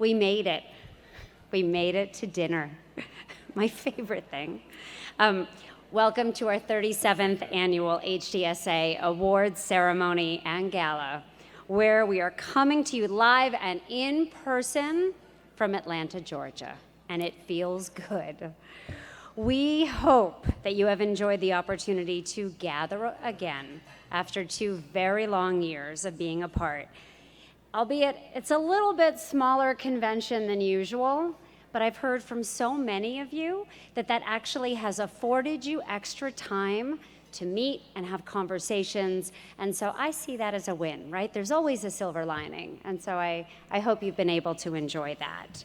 We made it. We made it to dinner. My favorite thing. Welcome to our 37th annual HDSA Awards Ceremony and Gala, where we are coming to you live and in person from Atlanta, Georgia, and it feels good. We hope that you have enjoyed the opportunity to gather again after 2 very long years of being apart. Albeit it's a little bit smaller convention than usual, but I've heard from so many of you that actually has afforded you extra time to meet and have conversations, and so I see that as a win, right? There's always a silver lining, and so I hope you've been able to enjoy that.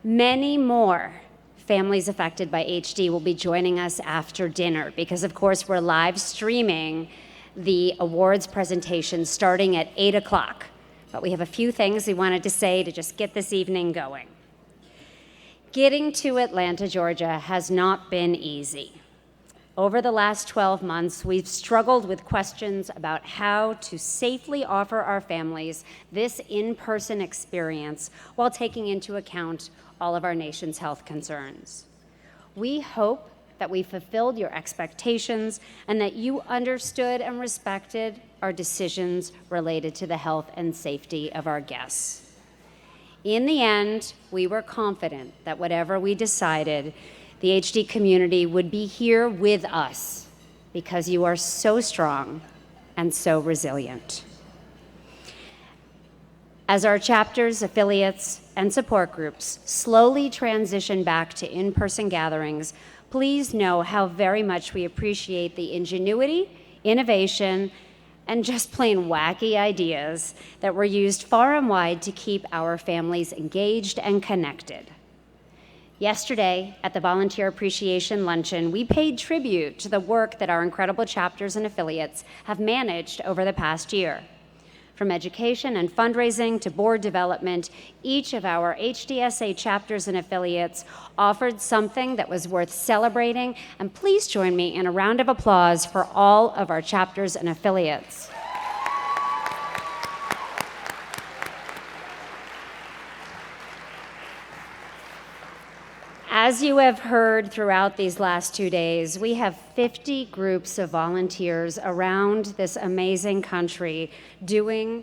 Many more families affected by HD will be joining us after dinner because, of course, we're live streaming the awards presentation starting at 8 o'clock. But we have a few things we wanted to say to just get this evening going. Getting to Atlanta, Georgia has not been easy. Over the last 12 months, we've struggled with questions about how to safely offer our families this in-person experience while taking into account all of our nation's health concerns. We hope that we fulfilled your expectations and that you understood and respected our decisions related to the health and safety of our guests. In the end, we were confident that whatever we decided, the HD community would be here with us because you are so strong and so resilient. As our chapters, affiliates, and support groups slowly transition back to in-person gatherings, please know how very much we appreciate the ingenuity, innovation, and just plain wacky ideas that were used far and wide to keep our families engaged and connected. Yesterday, at the Volunteer Appreciation Luncheon, we paid tribute to the work that our incredible chapters and affiliates have managed over the past year. From education and fundraising to board development, each of our HDSA chapters and affiliates offered something that was worth celebrating, and please join me in a round of applause for all of our chapters and affiliates. As you have heard throughout these last 2 days, we have 50 groups of volunteers around this amazing country doing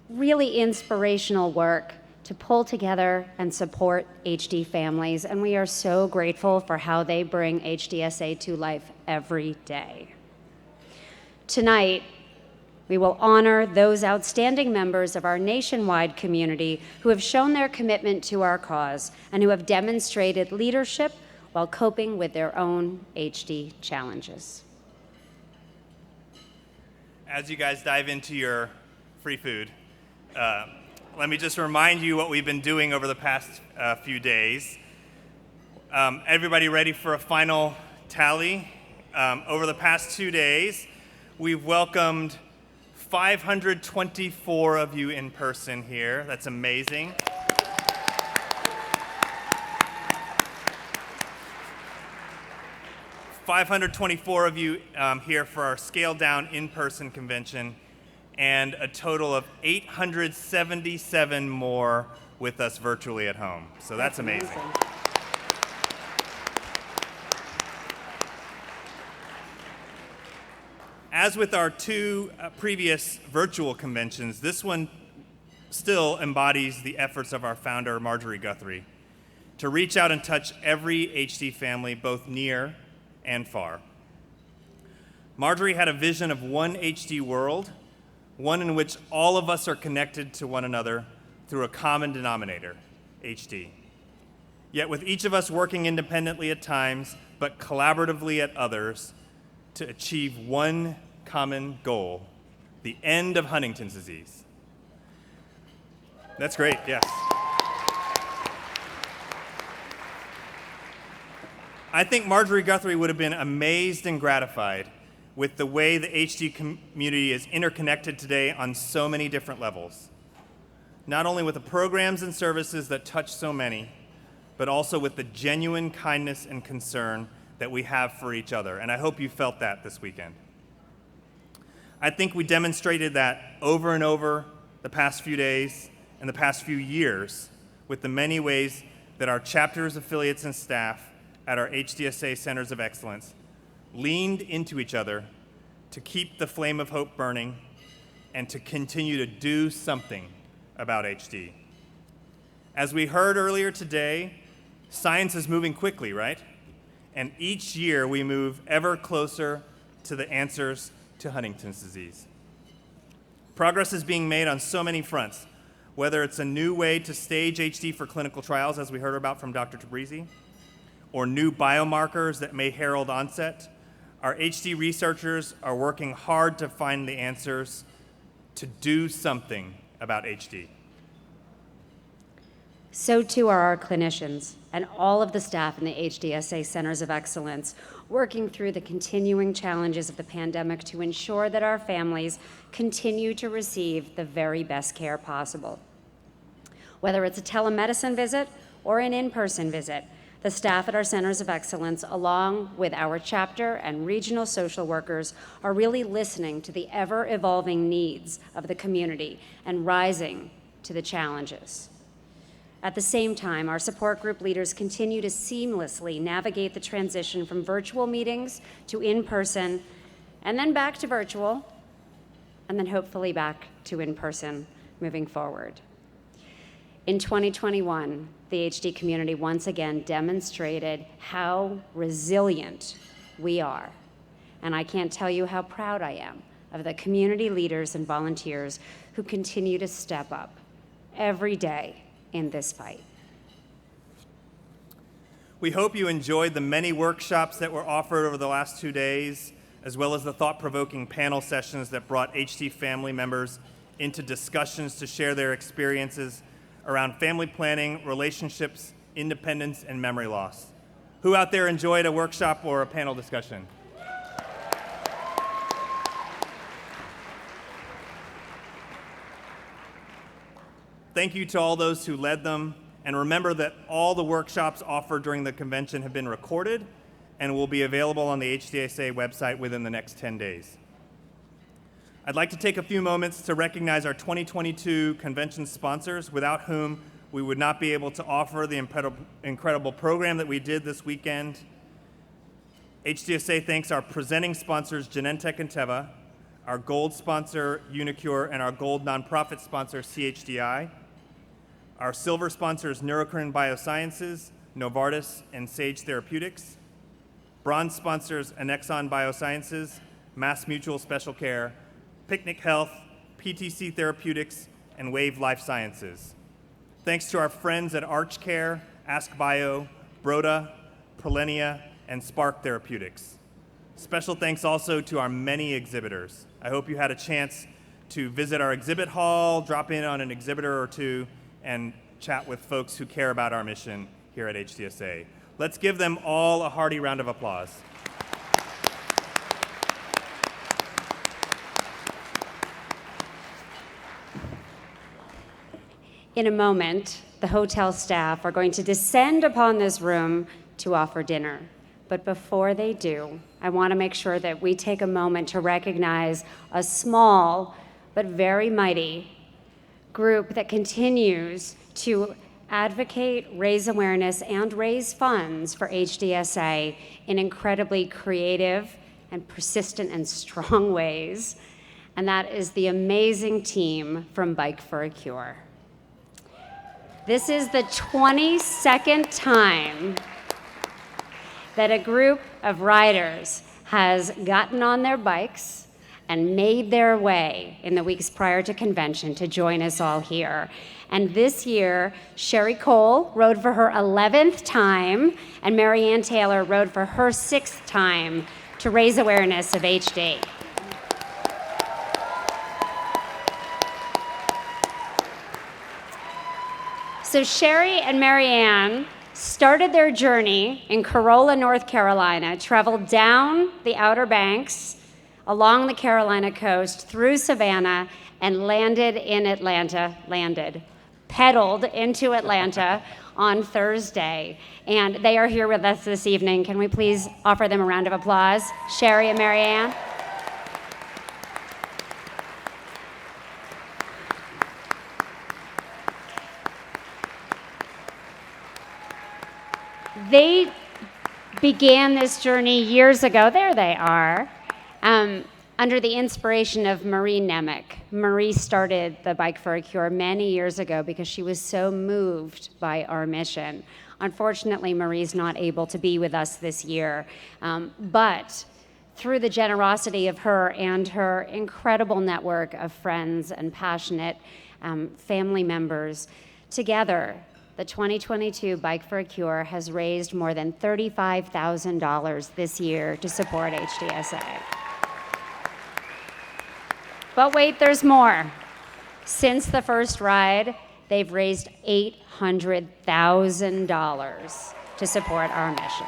really inspirational work to pull together and support HD families, and we are so grateful for how they bring HDSA to life every day. Tonight, we will honor those outstanding members of our nationwide community who have shown their commitment to our cause and who have demonstrated leadership while coping with their own HD challenges. As you guys dive into your free food, let me just remind you what we've been doing over the past few days. Everybody ready for a final tally? Over the past 2 days, we've welcomed 524 of you in person here. That's amazing. $524 of you here for our scaled-down in-person convention, and a total of 877 more with us virtually at home. So that's amazing. As with our 2 previous virtual conventions, this one still embodies the efforts of our founder, Marjorie Guthrie, to reach out and touch every HD family, both near and far. Marjorie had a vision of one HD world, one in which all of us are connected to one another through a common denominator, HD. Yet with each of us working independently at times, but collaboratively at others, to achieve one common goal, the end of Huntington's disease. That's great, yes. I think Marjorie Guthrie would have been amazed and gratified with the way the HD community is interconnected today on so many different levels. Not only with the programs and services that touch so many, but also with the genuine kindness and concern that we have for each other. And I hope you felt that this weekend. I think we demonstrated that over and over the past few days in the past few years with the many ways that our chapters, affiliates, and staff at our HDSA Centers of Excellence leaned into each other to keep the flame of hope burning and to continue to do something about HD. As we heard earlier today, science is moving quickly, right? And each year we move ever closer to the answers to Huntington's disease. Progress is being made on so many fronts, whether it's a new way to stage HD for clinical trials, as we heard about from Dr. Tabrizi, or new biomarkers that may herald onset. Our HD researchers are working hard to find the answers to do something about HD. So too are our clinicians and all of the staff in the HDSA Centers of Excellence, working through the continuing challenges of the pandemic to ensure that our families continue to receive the very best care possible. Whether it's a telemedicine visit or an in-person visit, the staff at our Centers of Excellence, along with our chapter and regional social workers, are really listening to the ever-evolving needs of the community and rising to the challenges. At the same time, our support group leaders continue to seamlessly navigate the transition from virtual meetings to in-person, and then back to virtual, and then hopefully back to in-person moving forward. In 2021, the HD community once again demonstrated how resilient we are. And I can't tell you how proud I am of the community leaders and volunteers who continue to step up every day in this fight. We hope you enjoyed the many workshops that were offered over the last 2 days, as well as the thought-provoking panel sessions that brought HD family members into discussions to share their experiences around family planning, relationships, independence, and memory loss. Who out there enjoyed a workshop or a panel discussion? Thank you to all those who led them, and remember that all the workshops offered during the convention have been recorded and will be available on the HDSA website within the next 10 days. I'd like to take a few moments to recognize our 2022 convention sponsors, without whom we would not be able to offer the incredible program that we did this weekend. HDSA thanks our presenting sponsors, Genentech and Teva, our gold sponsor, Unicure, and our gold nonprofit sponsor, CHDI. Our silver sponsors, Neurocrine Biosciences, Novartis, and Sage Therapeutics. Bronze sponsors, Annexon Biosciences, Mass Mutual Special Care, Picnic Health, PTC Therapeutics, and Wave Life Sciences. Thanks to our friends at ArchCare, AskBio, Broda, Prolenia, and Spark Therapeutics. Special thanks also to our many exhibitors. I hope you had a chance to visit our exhibit hall, drop in on an exhibitor or two, and chat with folks who care about our mission here at HDSA. Let's give them all a hearty round of applause. In a moment, the hotel staff are going to descend upon this room to offer dinner. But before they do, I want to make sure that we take a moment to recognize a small but very mighty group that continues to advocate, raise awareness, and raise funds for HDSA in incredibly creative and persistent and strong ways. And that is the amazing team from Bike for a Cure. This is the 22nd time that a group of riders has gotten on their bikes and made their way in the weeks prior to convention to join us all here. And this year, Sherry Cole rode for her 11th time, and Marianne Taylor rode for her 6th time to raise awareness of HD. So Sherry and Marianne started their journey in Corolla, North Carolina, traveled down the Outer Banks, along the Carolina coast, through Savannah, and pedaled into Atlanta on Thursday. And they are here with us this evening. Can we please offer them a round of applause? Sherry and Marianne. They began this journey years ago. There they are. Under the inspiration of Marie Nemec. Marie started the Bike for a Cure many years ago because she was so moved by our mission. Unfortunately, Marie's not able to be with us this year, but through the generosity of her and her incredible network of friends and passionate family members, together, the 2022 Bike for a Cure has raised more than $35,000 this year to support HDSA. But wait, there's more. Since the first ride, they've raised $800,000 to support our mission.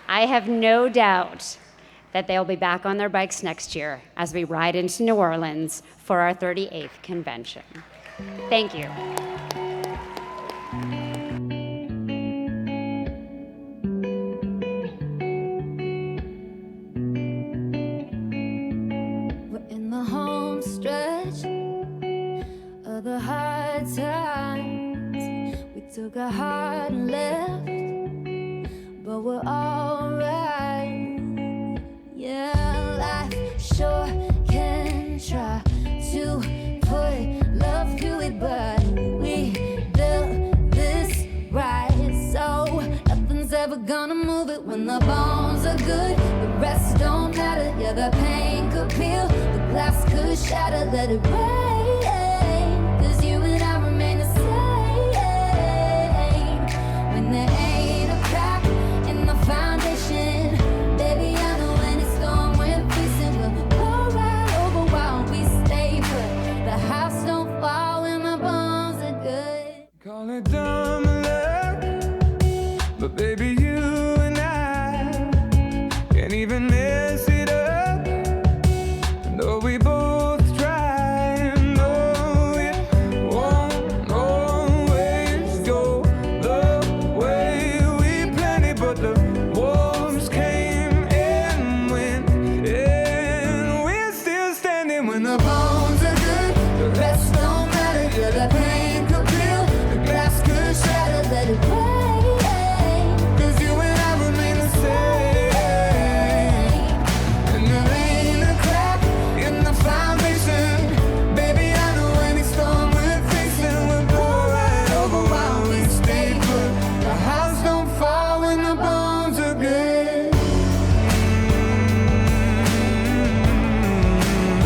I have no doubt that they'll be back on their bikes next year as we ride into New Orleans for our 38th convention. Thank you. We're in the home stretch of the hard times. We took a hard left, but we're alright. Yeah, life sure can try to put love through it, but we built this right, so nothing's ever gonna move it. When the bones are good, the rest don't matter. Yeah, the pain could peel, the glass could shatter. Let it rain, 'cause you and I remain the same. When there ain't a crack in the foundation, baby, I know any storm we're facing will blow right over while we stay put. The house don't fall when my bones are good. Call it dumb luck, but baby, you and I can't even mess it up. Though we both try, and though it won't always go the way we planned it, but the wolves came and went, and we're still standing. When the bones are good, The rest don't matter. Yeah, the pain could peel, the glass could shatter. Let it rain, 'cause you and I remain the same. And there ain't a crack in the foundation. Baby, I know any storm we're facing will blow right over while we stay put. The house don't fall when the bones are good.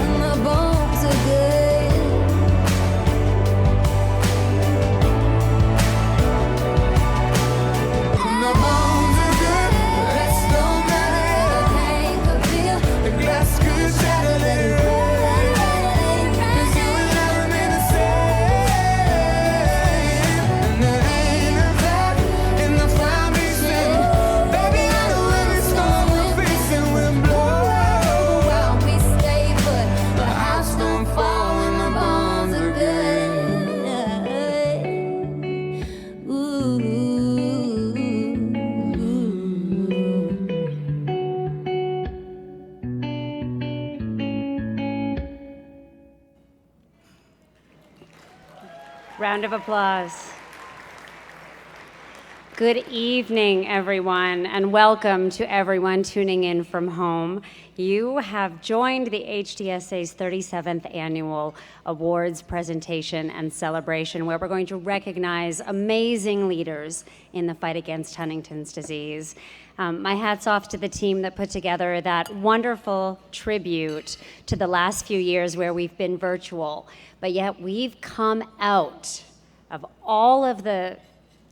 and the bones are good. When the bones are good, the rest don't matter. The pain could peel, The glass could shatter, let it rain. 'Cause you and I remain the same. And there ain't a crack in the foundation. Baby, I know every storm we're facing will blow over while we stay put. The house don't fall when the bones are good. Round of applause. Good evening, everyone, and welcome to everyone tuning in from home. You have joined the HDSA's 37th annual awards presentation and celebration, where we're going to recognize amazing leaders in the fight against Huntington's disease. My hat's off to the team that put together that wonderful tribute to the last few years where we've been virtual, but yet we've come out of all of the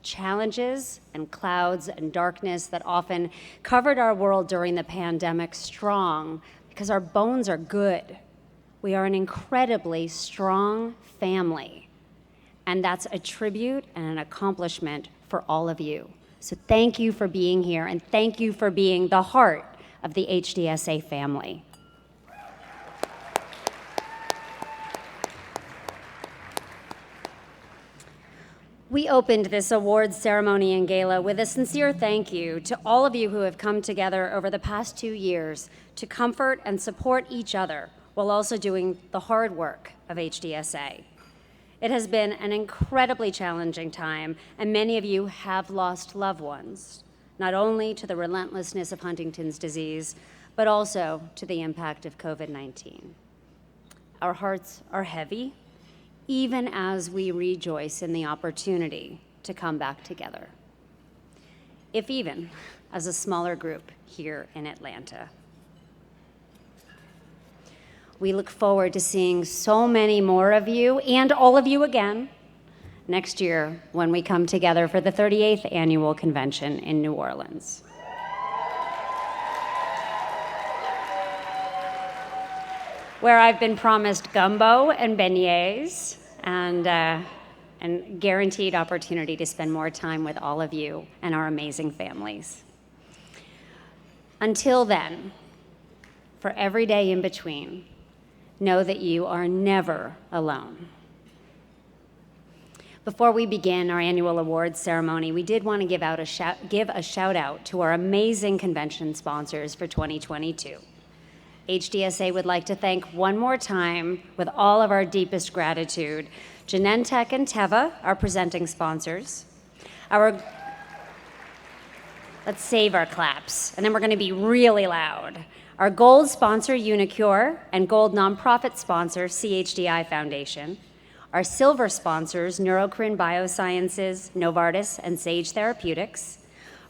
challenges and clouds and darkness that often covered our world during the pandemic strong, because our bones are good. We are an incredibly strong family, and that's a tribute and an accomplishment for all of you. So thank you for being here, and thank you for being the heart of the HDSA family. We opened this awards ceremony and gala with a sincere thank you to all of you who have come together over the past 2 years to comfort and support each other while also doing the hard work of HDSA. It has been an incredibly challenging time, and many of you have lost loved ones, not only to the relentlessness of Huntington's disease, but also to the impact of COVID-19. Our hearts are heavy, even as we rejoice in the opportunity to come back together, if even as a smaller group here in Atlanta. We look forward to seeing so many more of you and all of you again next year when we come together for the 38th annual convention in New Orleans. Where I've been promised gumbo and beignets and guaranteed opportunity to spend more time with all of you and our amazing families. Until then, for every day in between, know that you are never alone. Before we begin our annual awards ceremony, we did want to give a shout out to our amazing convention sponsors for 2022. HDSA would like to thank one more time, with all of our deepest gratitude, Genentech and Teva, our presenting sponsors. Let's save our claps, and then we're going to be really loud. Our gold sponsor, Unicure, and gold nonprofit sponsor, CHDI Foundation. Our silver sponsors, Neurocrine Biosciences, Novartis, and Sage Therapeutics.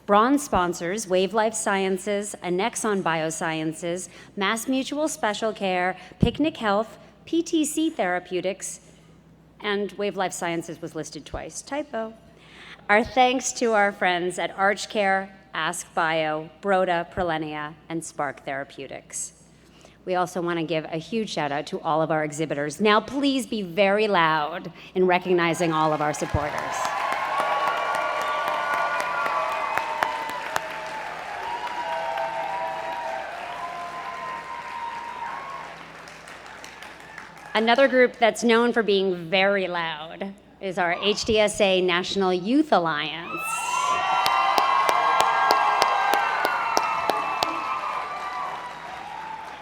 Bronze sponsors, Wave Life Sciences, Annexon Biosciences, Mass Mutual Special Care, Picnic Health, PTC Therapeutics, and Wave Life Sciences was listed twice, typo. Our thanks to our friends at ArchCare, Ask Bio, Broda, Prolenia, and Spark Therapeutics. We also want to give a huge shout out to all of our exhibitors. Now please be very loud in recognizing all of our supporters. Another group that's known for being very loud is our HDSA National Youth Alliance.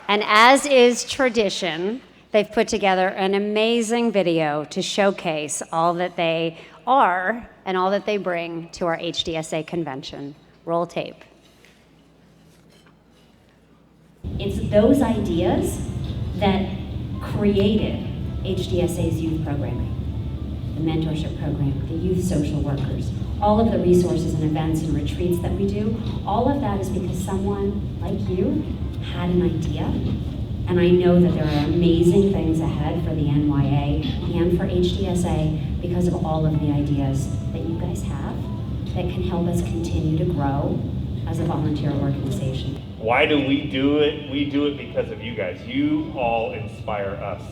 And as is tradition, they've put together an amazing video to showcase all that they are and all that they bring to our HDSA convention. Roll tape. It's those ideas that created HDSA's youth programming, the mentorship program, the youth social workers, all of the resources and events and retreats that we do. All of that is because someone like you had an idea, and I know that there are amazing things ahead for the NYA and for HDSA because of all of the ideas that you guys have that can help us continue to grow as a volunteer organization. Why do we do it? We do it because of you guys. You all inspire us.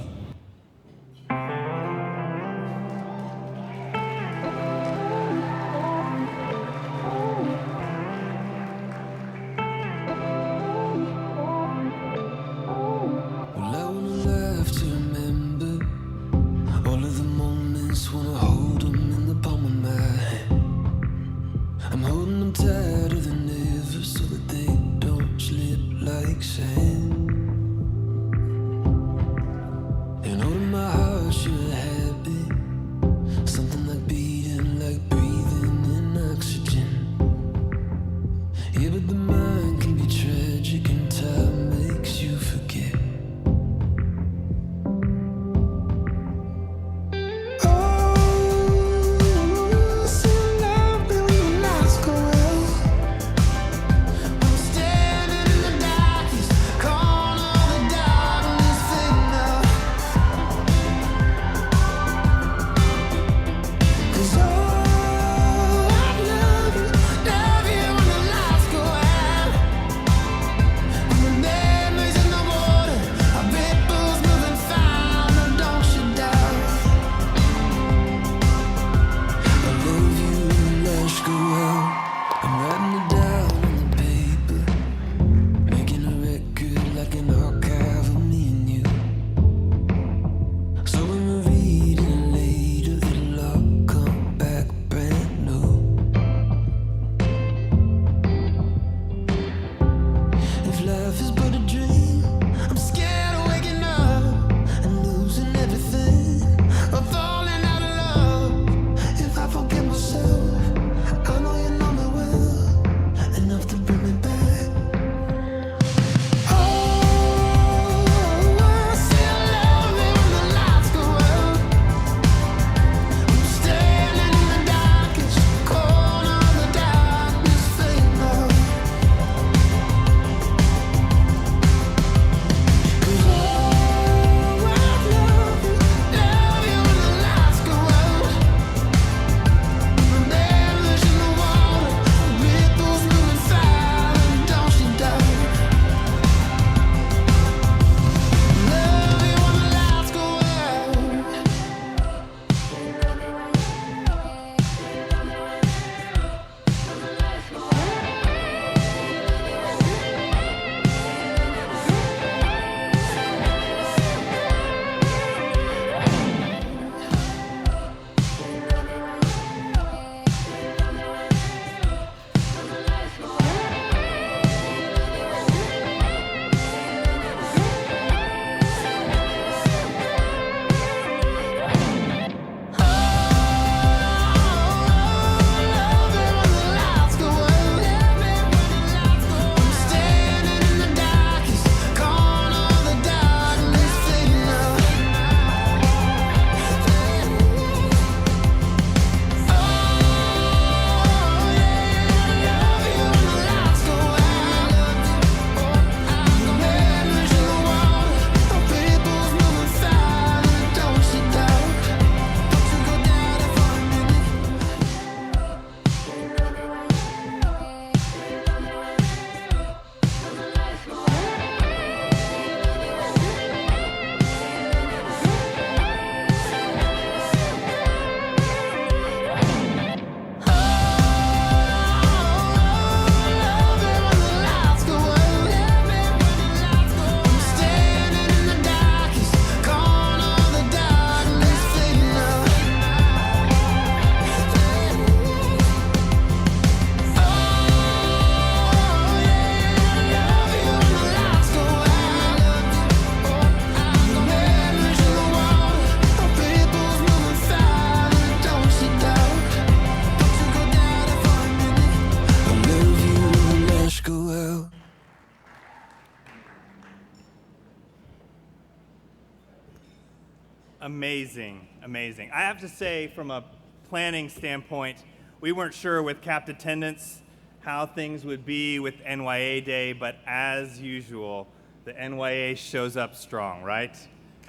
amazing, amazing. I have to say, from a planning standpoint, we weren't sure with capped attendance how things would be with NYA Day, but as usual, the NYA shows up strong, right?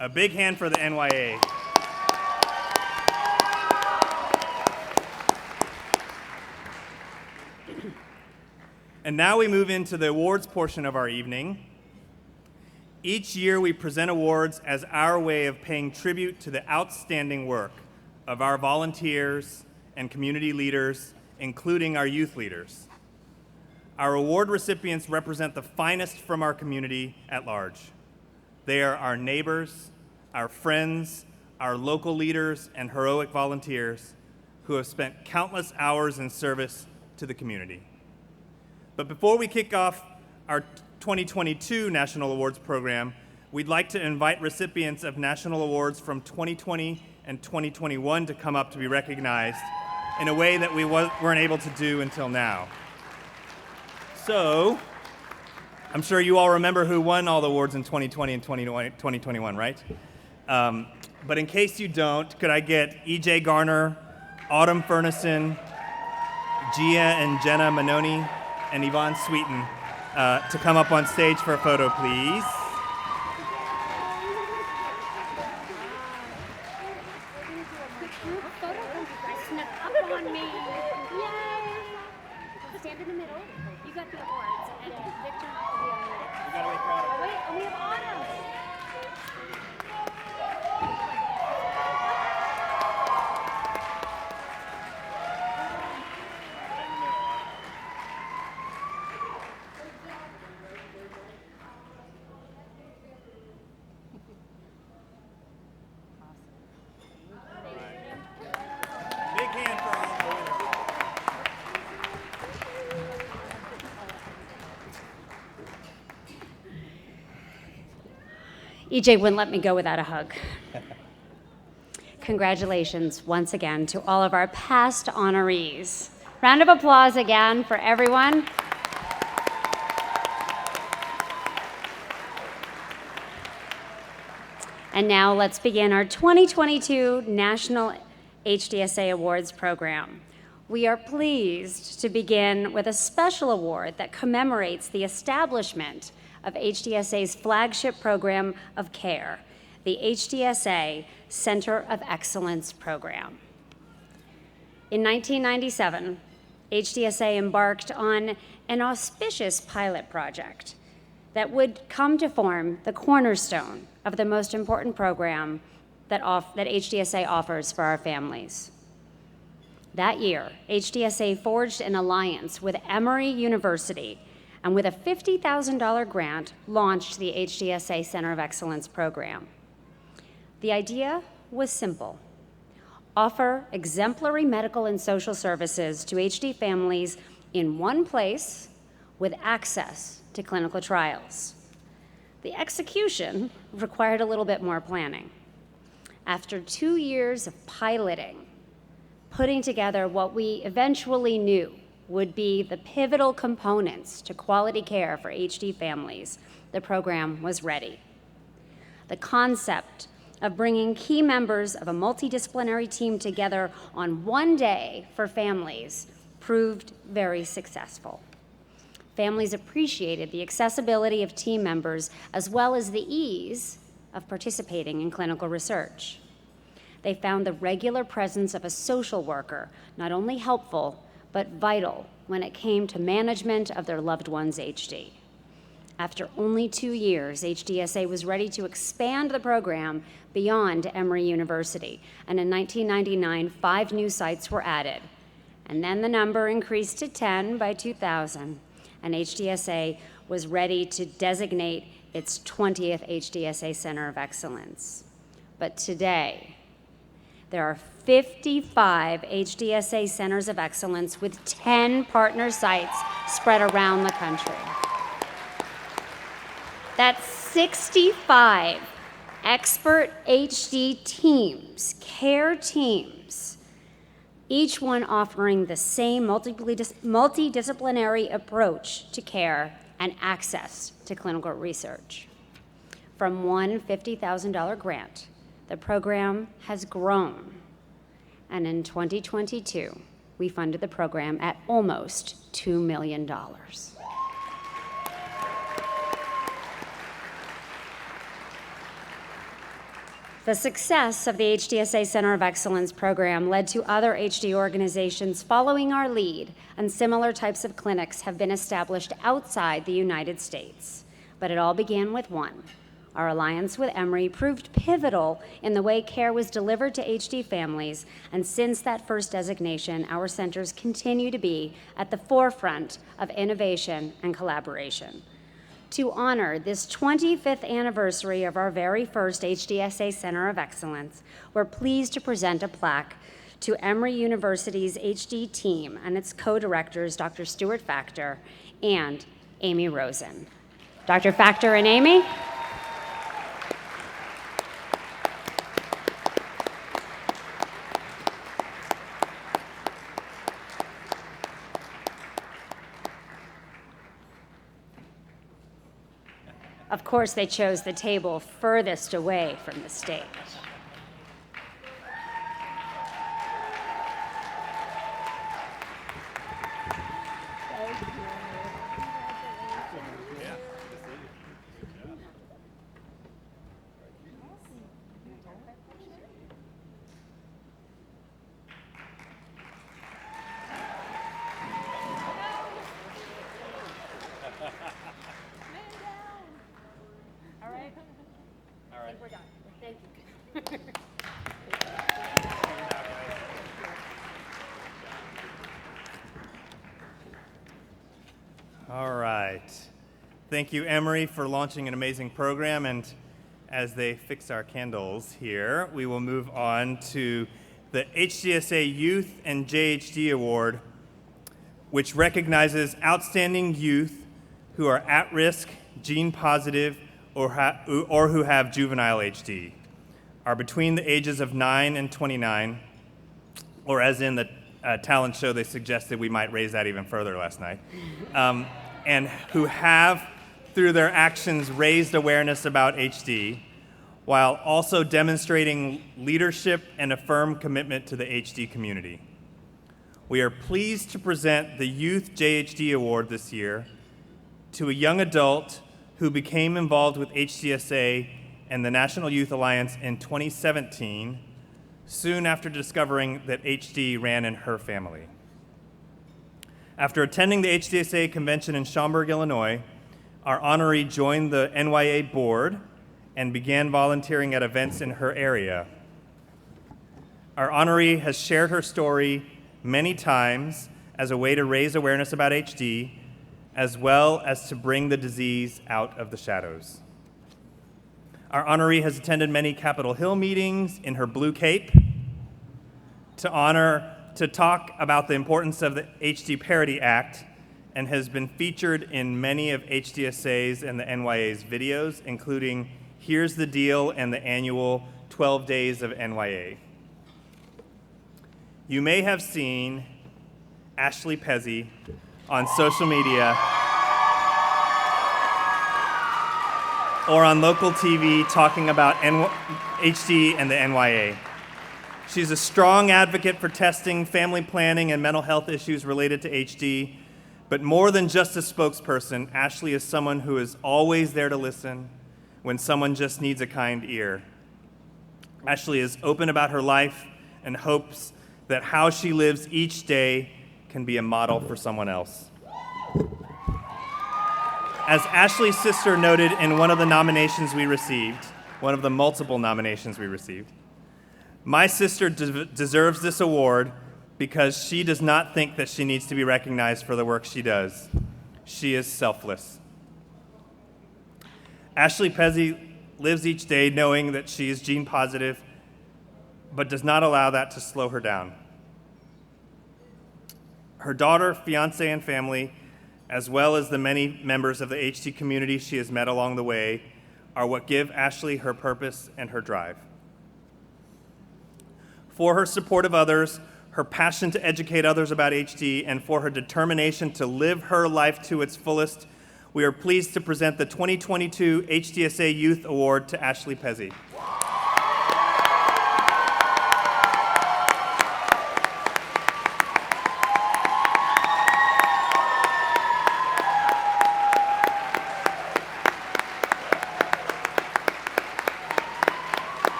A big hand for the NYA. And now we move into the awards portion of our evening. Each year we present awards as our way of paying tribute to the outstanding work of our volunteers and community leaders, including our youth leaders. Our award recipients represent the finest from our community at large. They are our neighbors, our friends, our local leaders, and heroic volunteers who have spent countless hours in service to the community. But before we kick off our 2022 National Awards program, we'd like to invite recipients of national awards from 2020 and 2021 to come up to be recognized in a way that we weren't able to do until now. So, I'm sure you all remember who won all the awards in 2020 and 2021, right? But in case you don't, could I get E.J. Garner, Autumn Furnison, Gia and Jenna Manoni, and Yvonne Sweeten to come up on stage for a photo, please. Snuck up on me. Yay! Stand in the middle. You got the awards, and Victor will be on it. We gotta wait for Autumn. Oh, wait, and we have Autumn. Big hand for all the winners. EJ wouldn't let me go without a hug. Congratulations once again to all of our past honorees. Round of applause again for everyone. And now let's begin our 2022 National HDSA Awards program. We are pleased to begin with a special award that commemorates the establishment of HDSA's flagship program of care, the HDSA Center of Excellence program. In 1997, HDSA embarked on an auspicious pilot project that would come to form the cornerstone of the most important program that HDSA offers for our families. That year, HDSA forged an alliance with Emory University and with a $50,000 grant, launched the HDSA Center of Excellence program. The idea was simple: offer exemplary medical and social services to HD families in one place with access to clinical trials. The execution required a little bit more planning. After 2 years of piloting, putting together what we eventually knew would be the pivotal components to quality care for HD families, the program was ready. The concept of bringing key members of a multidisciplinary team together on one day for families proved very successful. Families appreciated the accessibility of team members as well as the ease of participating in clinical research. They found the regular presence of a social worker not only helpful, but vital when it came to management of their loved one's HD. After only 2 years, HDSA was ready to expand the program beyond Emory University, and in 1999, 5 new sites were added. And then the number increased to 10 by 2000, and HDSA was ready to designate its 20th HDSA Center of Excellence. But today, there are 55 HDSA Centers of Excellence with 10 partner sites spread around the country. That's 65 expert HD teams, care teams, each one offering the same multidisciplinary approach to care and access to clinical research. From one $50,000 grant, the program has grown. And in 2022, we funded the program at almost $2 million. The success of the HDSA Center of Excellence program led to other HD organizations following our lead, and similar types of clinics have been established outside the United States. But it all began with one. Our alliance with Emory proved pivotal in the way care was delivered to HD families, and since that first designation, our centers continue to be at the forefront of innovation and collaboration. To honor this 25th anniversary of our very first HDSA Center of Excellence, we're pleased to present a plaque to Emory University's HD team and its co-directors, Dr. Stuart Factor and Amy Rosen. Dr. Factor and Amy. Of course, they chose the table furthest away from the stage. All right. Thank you, Emory, for launching an amazing program. And as they fix our candles here, we will move on to the HDSA Youth and JHD Award, which recognizes outstanding youth who are at risk, gene positive, or who have juvenile HD, are between the ages of 9 and 29, or as in the talent show, they suggested we might raise that even further last night, and who have, through their actions, raised awareness about HD, while also demonstrating leadership and a firm commitment to the HD community. We are pleased to present the Youth JHD Award this year to a young adult who became involved with HDSA and the National Youth Alliance in 2017, soon after discovering that HD ran in her family. After attending the HDSA convention in Schaumburg, Illinois, our honoree joined the NYA board and began volunteering at events in her area. Our honoree has shared her story many times as a way to raise awareness about HD, as well as to bring the disease out of the shadows. Our honoree has attended many Capitol Hill meetings in her blue cape to talk about the importance of the HD Parity Act, and has been featured in many of HDSA's and the NYA's videos, including Here's the Deal and the annual 12 Days of NYA. You may have seen Ashley Pezzi on social media or on local TV talking about HD and the NYA. She's a strong advocate for testing, family planning, and mental health issues related to HD. But more than just a spokesperson, Ashley is someone who is always there to listen when someone just needs a kind ear. Ashley is open about her life and hopes that how she lives each day can be a model for someone else. As Ashley's sister noted in one of the nominations we received, one of the multiple nominations we received, my sister deserves this award because she does not think that she needs to be recognized for the work she does. She is selfless. Ashley Pezzi lives each day knowing that she is gene positive, but does not allow that to slow her down. Her daughter, fiance, and family, as well as the many members of the HD community she has met along the way, are what give Ashley her purpose and her drive. For her support of others, her passion to educate others about HD, and for her determination to live her life to its fullest, we are pleased to present the 2022 HDSA Youth Award to Ashley Pezzi.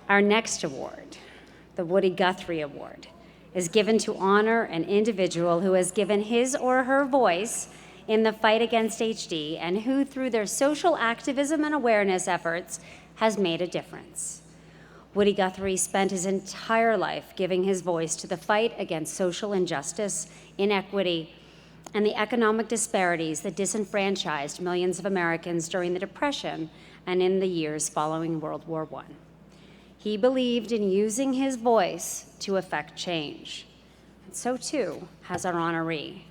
Our next award, the Woody Guthrie Award, is given to honor an individual who has given his or her voice in the fight against HD and who, through their social activism and awareness efforts, has made a difference. Woody Guthrie spent his entire life giving his voice to the fight against social injustice, inequity, and the economic disparities that disenfranchised millions of Americans during the Depression and in the years following World War I. He believed in using his voice to affect change. And so too has our honoree.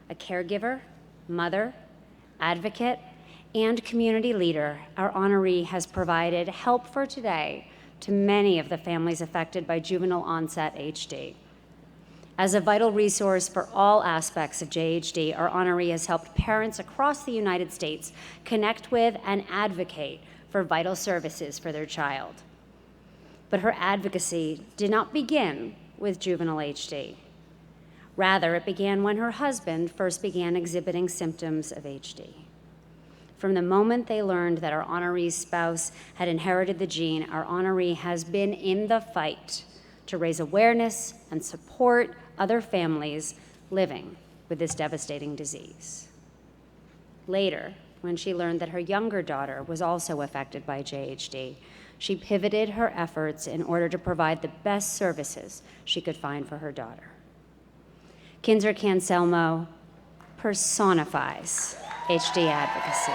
A caregiver, mother, advocate, and community leader, our honoree has provided help for today to many of the families affected by juvenile onset HD. As a vital resource for all aspects of JHD, our honoree has helped parents across the United States connect with and advocate for vital services for their child. But her advocacy did not begin with juvenile HD. Rather, it began when her husband first began exhibiting symptoms of HD. From the moment they learned that our honoree's spouse had inherited the gene, our honoree has been in the fight to raise awareness and support other families living with this devastating disease. Later, when she learned that her younger daughter was also affected by JHD, she pivoted her efforts in order to provide the best services she could find for her daughter. Kinzer Canselmo personifies HD advocacy.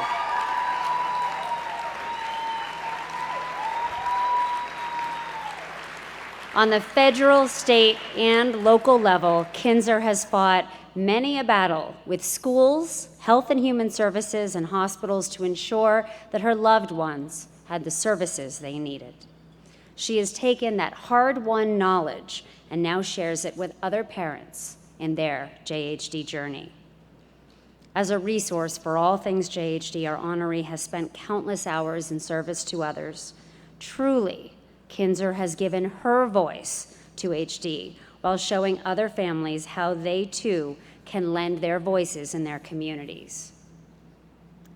On the federal, state, and local level, Kinzer has fought many a battle with schools, health and human services, and hospitals to ensure that her loved ones had the services they needed. She has taken that hard-won knowledge and now shares it with other parents in their JHD journey. As a resource for all things JHD, our honoree has spent countless hours in service to others. Truly, Kinzer has given her voice to HD while showing other families how they too can lend their voices in their communities.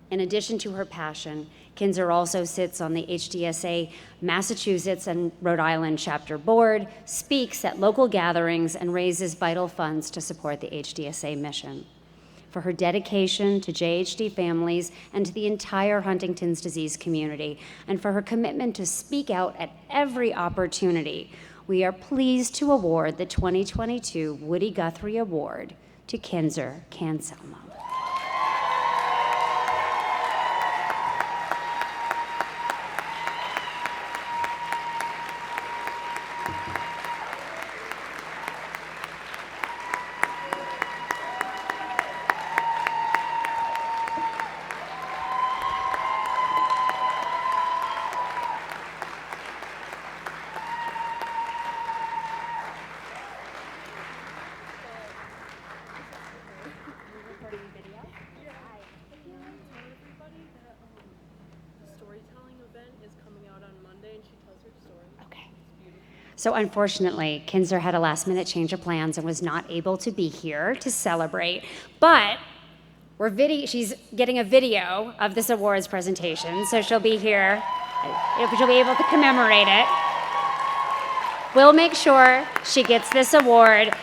In addition to her passion, Kinzer also sits on the HDSA Massachusetts and Rhode Island chapter board, speaks at local gatherings, and raises vital funds to support the HDSA mission. For her dedication to JHD families and to the entire Huntington's disease community, and for her commitment to speak out at every opportunity, we are pleased to award the 2022 Woody Guthrie Award to Kinzer Canselmo. So unfortunately, Kinzer had a last-minute change of plans and was not able to be here to celebrate, but she's getting a video of this awards presentation, so she'll be here. She'll be able to commemorate it. We'll make sure she gets this award.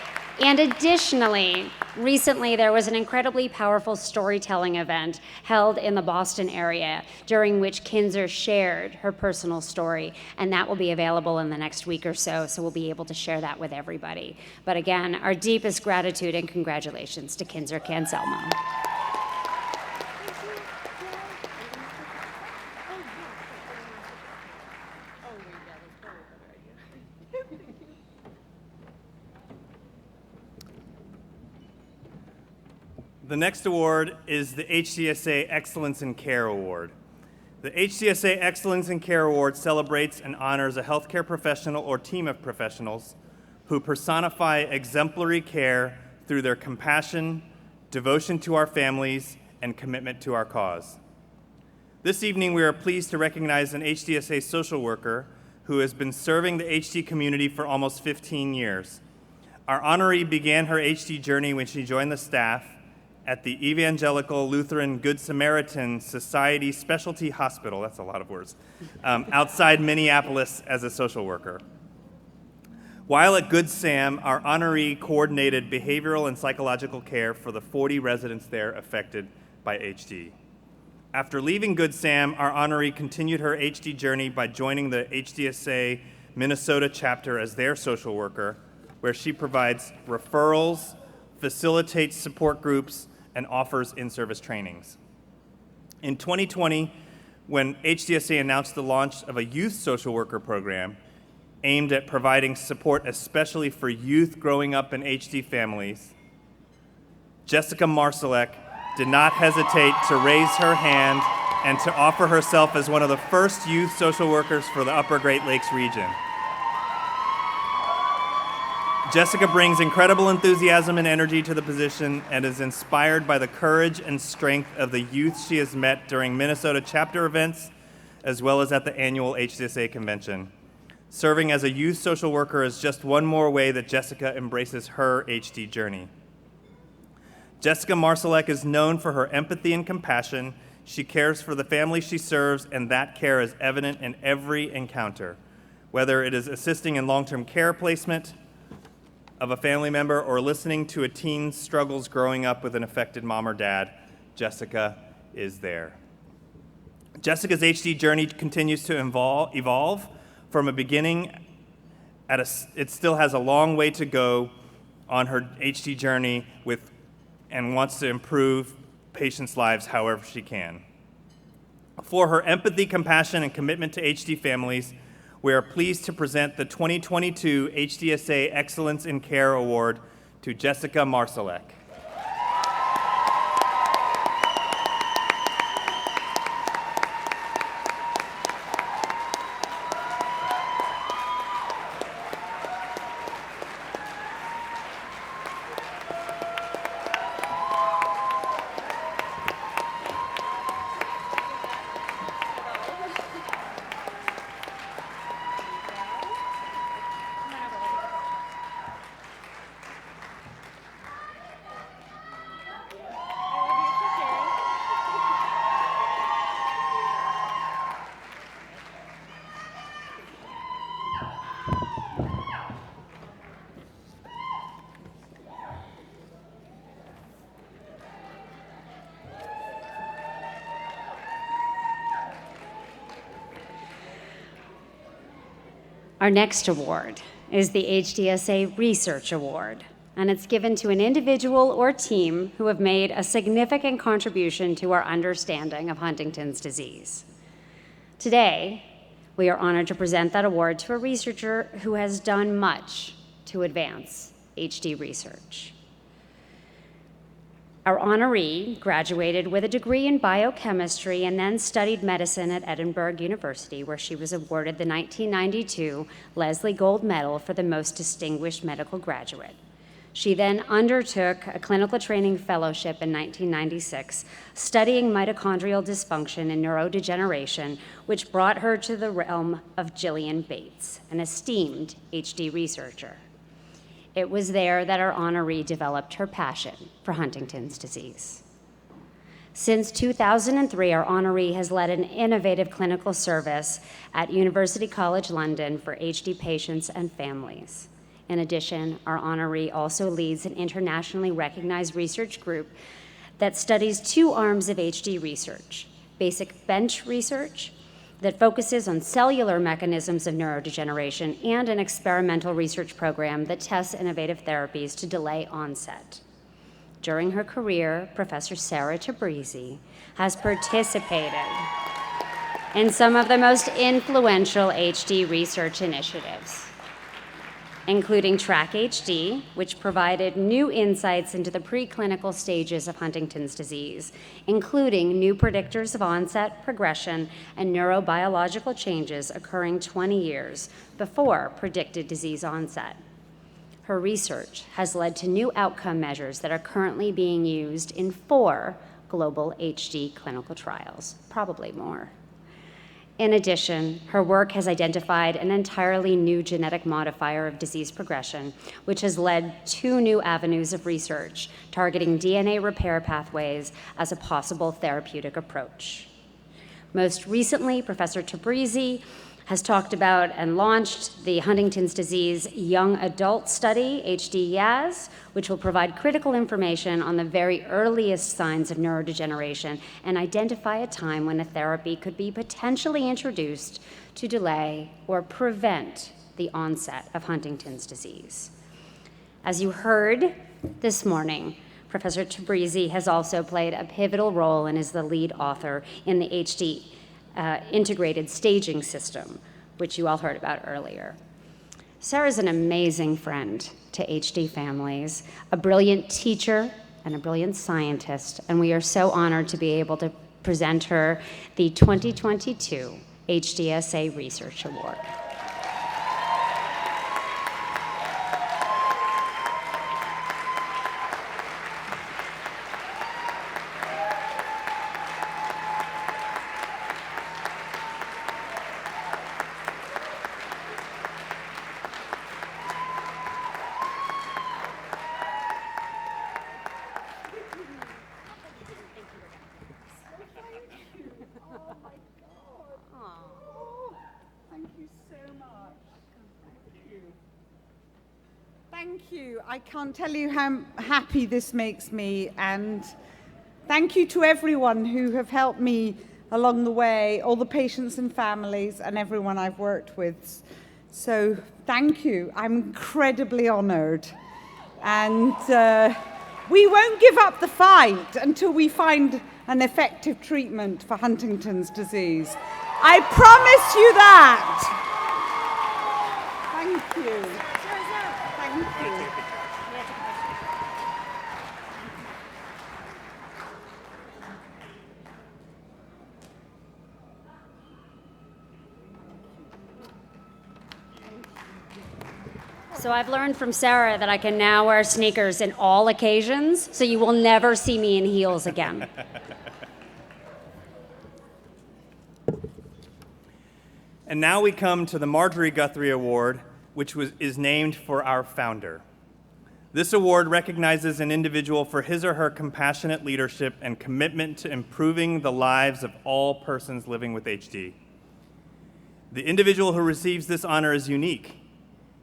And additionally, recently there was an incredibly powerful storytelling event held in the Boston area during which Kinzer shared her personal story, and that will be available in the next week or so we'll be able to share that with everybody. But again, our deepest gratitude and congratulations to Kinzer Canselmo. The next award is the HDSA Excellence in Care Award. The HDSA Excellence in Care Award celebrates and honors a healthcare professional or team of professionals who personify exemplary care through their compassion, devotion to our families, and commitment to our cause. This evening, we are pleased to recognize an HDSA social worker who has been serving the HD community for almost 15 years. Our honoree began her HD journey when she joined the staff at the Evangelical Lutheran Good Samaritan Society Specialty Hospital, that's a lot of words, outside Minneapolis as a social worker. While at Good Sam, our honoree coordinated behavioral and psychological care for the 40 residents there affected by HD. After leaving Good Sam, our honoree continued her HD journey by joining the HDSA Minnesota chapter as their social worker, where she provides referrals, facilitates support groups, and offers in-service trainings. In 2020, when HDSA announced the launch of a youth social worker program aimed at providing support especially for youth growing up in HD families, Jessica Marsalek did not hesitate to raise her hand and to offer herself as one of the first youth social workers for the Upper Great Lakes region. Jessica brings incredible enthusiasm and energy to the position and is inspired by the courage and strength of the youth she has met during Minnesota chapter events, as well as at the annual HDSA convention. Serving as a youth social worker is just one more way that Jessica embraces her HD journey. Jessica Marsalek is known for her empathy and compassion. She cares for the family she serves, and that care is evident in every encounter, whether it is assisting in long-term care placement of a family member or listening to a teen's struggles growing up with an affected mom or dad. Jessica is there. Jessica's HD journey continues to evolve from a beginning. It still has a long way to go on her HD journey and wants to improve patients' lives however she can. For her empathy, compassion, and commitment to HD families, we are pleased to present the 2022 HDSA Excellence in Care Award to Jessica Marsalek. Our next award is the HDSA Research Award, and it's given to an individual or team who have made a significant contribution to our understanding of Huntington's disease. Today, we are honored to present that award to a researcher who has done much to advance HD research. Our honoree graduated with a degree in biochemistry and then studied medicine at Edinburgh University, where she was awarded the 1992 Leslie Gold Medal for the most distinguished medical graduate. She then undertook a clinical training fellowship in 1996, studying mitochondrial dysfunction and neurodegeneration, which brought her to the realm of Gillian Bates, an esteemed HD researcher. It was there that our honoree developed her passion for Huntington's disease. Since 2003, our honoree has led an innovative clinical service at University College London for HD patients and families. In addition, our honoree also leads an internationally recognized research group that studies two arms of HD research: basic bench research that focuses on cellular mechanisms of neurodegeneration, and an experimental research program that tests innovative therapies to delay onset. During her career, Professor Sarah Tabrizi has participated in some of the most influential HD research initiatives, including Track HD, which provided new insights into the preclinical stages of Huntington's disease, including new predictors of onset, progression, and neurobiological changes occurring 20 years before predicted disease onset. Her research has led to new outcome measures that are currently being used in 4 global HD clinical trials, probably more. In addition, her work has identified an entirely new genetic modifier of disease progression, which has led 2 new avenues of research targeting DNA repair pathways as a possible therapeutic approach. Most recently, Professor Tabrizi has talked about and launched the Huntington's disease young adult study, HD-YAS, which will provide critical information on the very earliest signs of neurodegeneration and identify a time when a therapy could be potentially introduced to delay or prevent the onset of Huntington's disease. As you heard this morning, Professor Tabrizi has also played a pivotal role and is the lead author in the HD integrated staging system, which you all heard about earlier. Sarah's an amazing friend to HD families, a brilliant teacher and a brilliant scientist, and we are so honored to be able to present her the 2022 HDSA Research Award. Thank you. I can't tell you how happy this makes me, and thank you to everyone who have helped me along the way, all the patients and families and everyone I've worked with. So thank you. I'm incredibly honored. And we won't give up the fight until we find an effective treatment for Huntington's disease. I promise you that. Thank you. Thank you. So I've learned from Sarah that I can now wear sneakers in all occasions, so you will never see me in heels again. And now we come to the Marjorie Guthrie Award, which is named for our founder. This award recognizes an individual for his or her compassionate leadership and commitment to improving the lives of all persons living with HD. The individual who receives this honor is unique.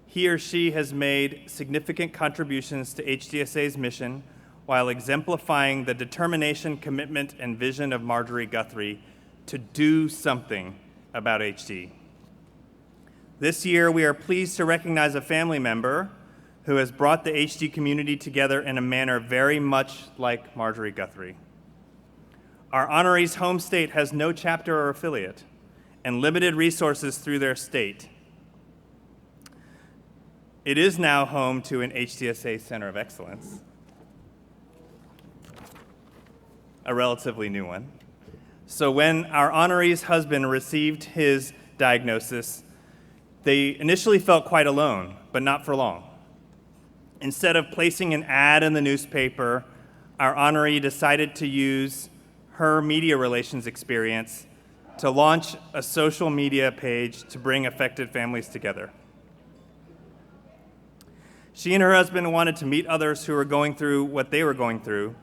He or she has made significant contributions to HDSA's mission while exemplifying the determination, commitment, and vision of Marjorie Guthrie to do something about HD. This year, we are pleased to recognize a family member who has brought the HD community together in a manner very much like Marjorie Guthrie. Our honoree's home state has no chapter or affiliate and limited resources through their state. It is now home to an HDSA Center of Excellence, a relatively new one. So when our honoree's husband received his diagnosis, they initially felt quite alone, but not for long. Instead of placing an ad in the newspaper, our honoree decided to use her media relations experience to launch a social media page to bring affected families together. She and her husband wanted to meet others who were going through what they were going through,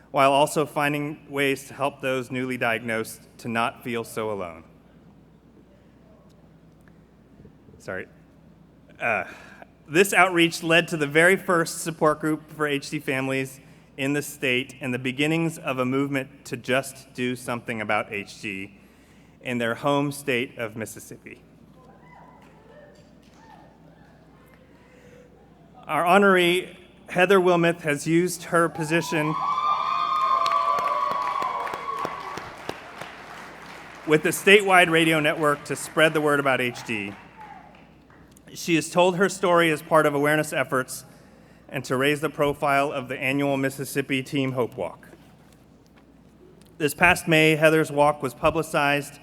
while also finding ways to help those newly diagnosed to not feel so alone. This outreach led to the very first support group for HD families in the state and the beginnings of a movement to just do something about HD in their home state of Mississippi. Our honoree, Heather Wilmoth, has used her position with the statewide radio network to spread the word about HD. She has told her story as part of awareness efforts and to raise the profile of the annual Mississippi Team Hope Walk. This past May, Heather's walk was publicized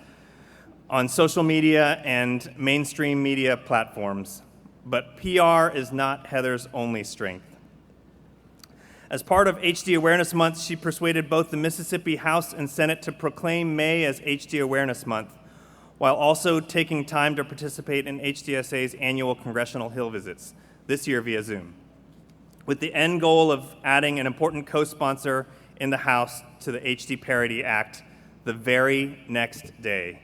on social media and mainstream media platforms, but PR is not Heather's only strength. As part of HD Awareness Month, she persuaded both the Mississippi House and Senate to proclaim May as HD Awareness Month, while also taking time to participate in HDSA's annual Congressional Hill visits, this year via Zoom, with the end goal of adding an important co-sponsor in the House to the HD Parity Act the very next day.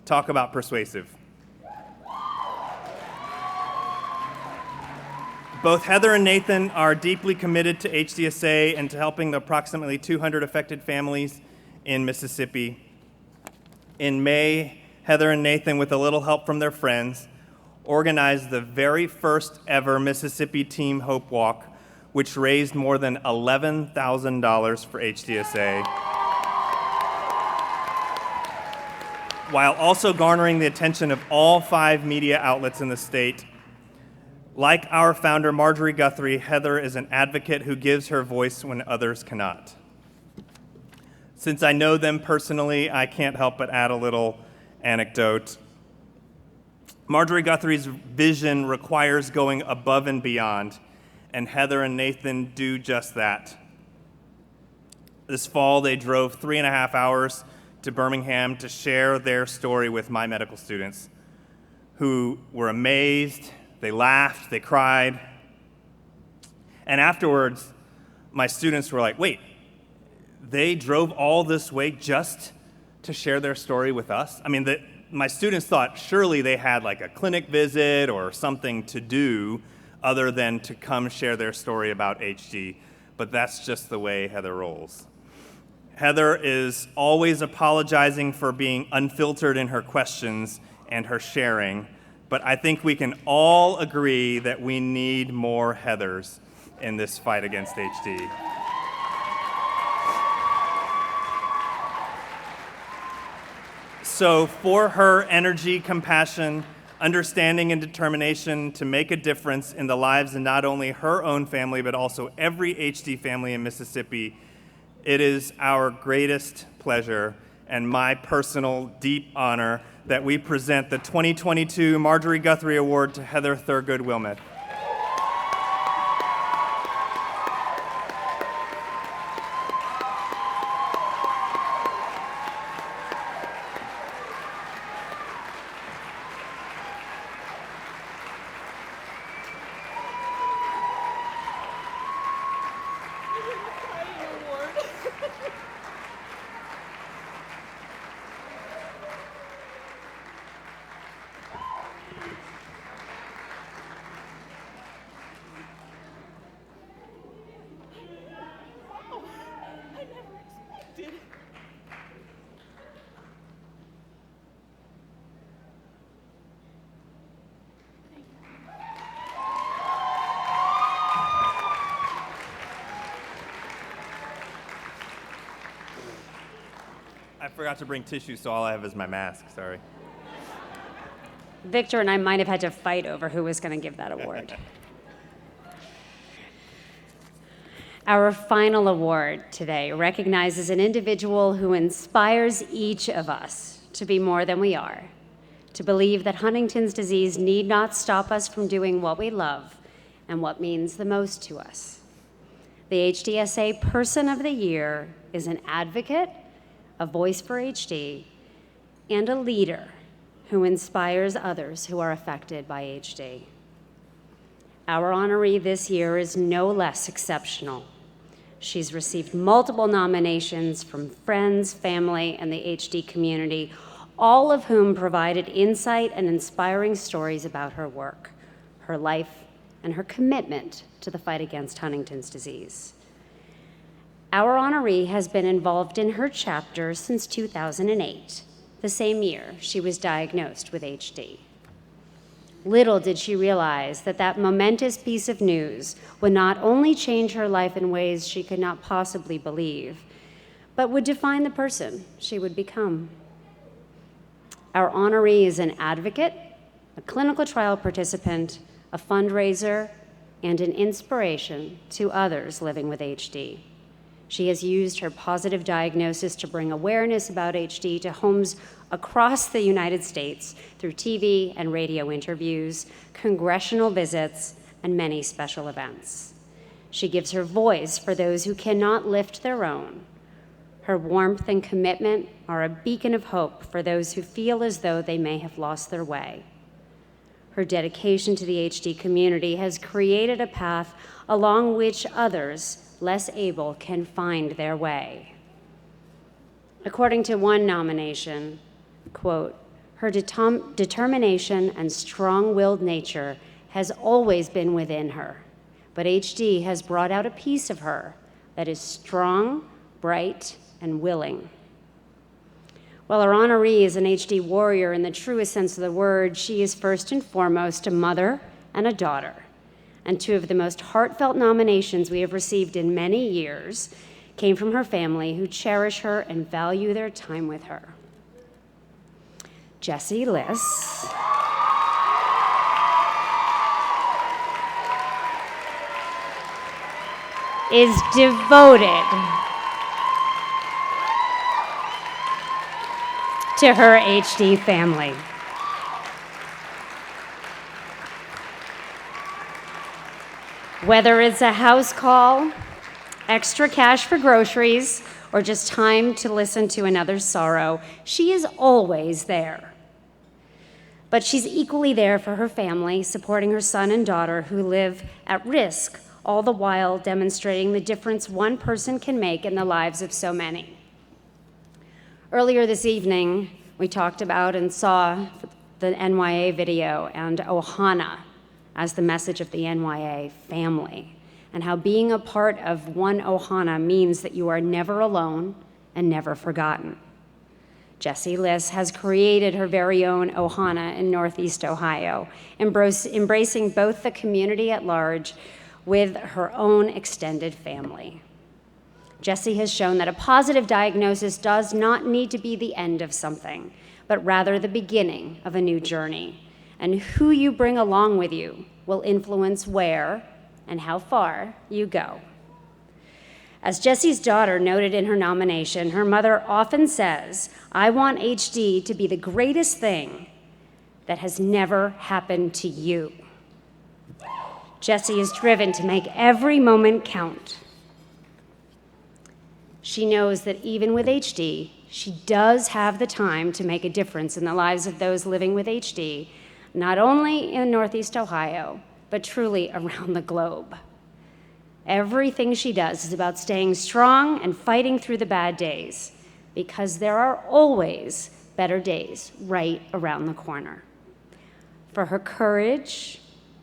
Talk about persuasive. Both Heather and Nathan are deeply committed to HDSA and to helping the approximately 200 affected families in Mississippi. In May, Heather and Nathan, with a little help from their friends, organized the very first ever Mississippi Team Hope Walk, which raised more than $11,000 for HDSA, while also garnering the attention of all 5 media outlets in the state. Like our founder, Marjorie Guthrie, Heather is an advocate who gives her voice when others cannot. Since I know them personally, I can't help but add a little anecdote. Marjorie Guthrie's vision requires going above and beyond, and Heather and Nathan do just that. This fall, they drove 3.5 hours to Birmingham to share their story with my medical students, who were amazed, they laughed, they cried. And afterwards, my students were like, wait, they drove all this way just to share their story with us? I mean, my students thought surely they had like a clinic visit or something to do other than to come share their story about HD, but that's just the way Heather rolls. Heather is always apologizing for being unfiltered in her questions and her sharing, but I think we can all agree that we need more Heathers in this fight against HD. So for her energy, compassion, understanding, and determination to make a difference in the lives of not only her own family, but also every HD family in Mississippi, it is our greatest pleasure and my personal deep honor that we present the 2022 Marjorie Guthrie Award to Heather Thurgood Wilmeth. I forgot to bring tissue, so all I have is my mask, sorry. Victor and I might have had to fight over who was going to give that award. Our final award today recognizes an individual who inspires each of us to be more than we are, to believe that Huntington's disease need not stop us from doing what we love and what means the most to us. The HDSA Person of the Year is an advocate, a voice for HD, and a leader who inspires others who are affected by HD. Our honoree this year is no less exceptional. She's received multiple nominations from friends, family, and the HD community, all of whom provided insight and inspiring stories about her work, her life, and her commitment to the fight against Huntington's disease. Our honoree has been involved in her chapter since 2008, the same year she was diagnosed with HD. Little did she realize that that momentous piece of news would not only change her life in ways she could not possibly believe, but would define the person she would become. Our honoree is an advocate, a clinical trial participant, a fundraiser, and an inspiration to others living with HD. She has used her positive diagnosis to bring awareness about HD to homes across the United States through TV and radio interviews, congressional visits, and many special events. She gives her voice for those who cannot lift their own. Her warmth and commitment are a beacon of hope for those who feel as though they may have lost their way. Her dedication to the HD community has created a path along which others less able can find their way. According to one nomination, quote, her determination and strong-willed nature has always been within her, but HD has brought out a piece of her that is strong, bright, and willing. While our honoree is an HD warrior in the truest sense of the word, she is first and foremost a mother and a daughter. And two of the most heartfelt nominations we have received in many years came from her family, who cherish her and value their time with her. Jessie Liss is devoted to her HD family. Whether it's a house call, extra cash for groceries, or just time to listen to another's sorrow, she is always there. But she's equally there for her family, supporting her son and daughter who live at risk, all the while demonstrating the difference one person can make in the lives of so many. Earlier this evening, we talked about and saw the NYA video and Ohana as the message of the NYA family, and how being a part of one Ohana means that you are never alone and never forgotten. Jessie Liss has created her very own Ohana in Northeast Ohio, embracing both the community at large with her own extended family. Jessie has shown that a positive diagnosis does not need to be the end of something, but rather the beginning of a new journey. And who you bring along with you will influence where and how far you go. As Jessie's daughter noted in her nomination, her mother often says, "I want HD to be the greatest thing that has never happened to you." Jessie is driven to make every moment count. She knows that even with HD, she does have the time to make a difference in the lives of those living with HD, not only in Northeast Ohio, but truly around the globe. Everything she does is about staying strong and fighting through the bad days, because there are always better days right around the corner. For her courage,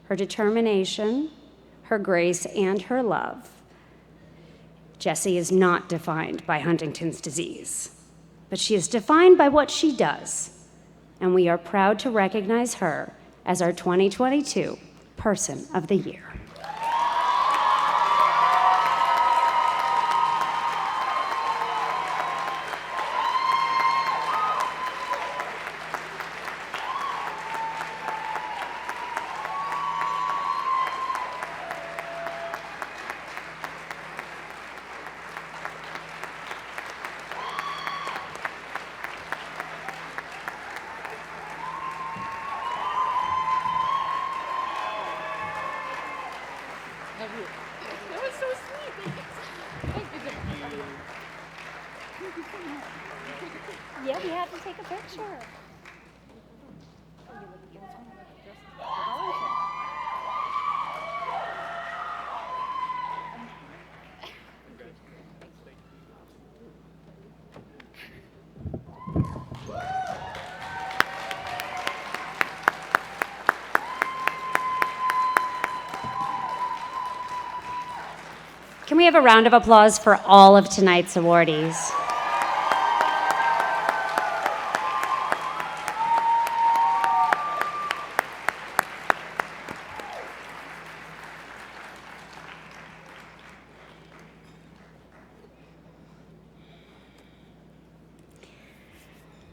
her determination, her grace, and her love, Jessie is not defined by Huntington's disease, but she is defined by what she does, and we are proud to recognize her as our 2022 Person of the Year. That was so sweet. Thank you. Yeah, we have to take a picture. Can we have a round of applause for all of tonight's awardees?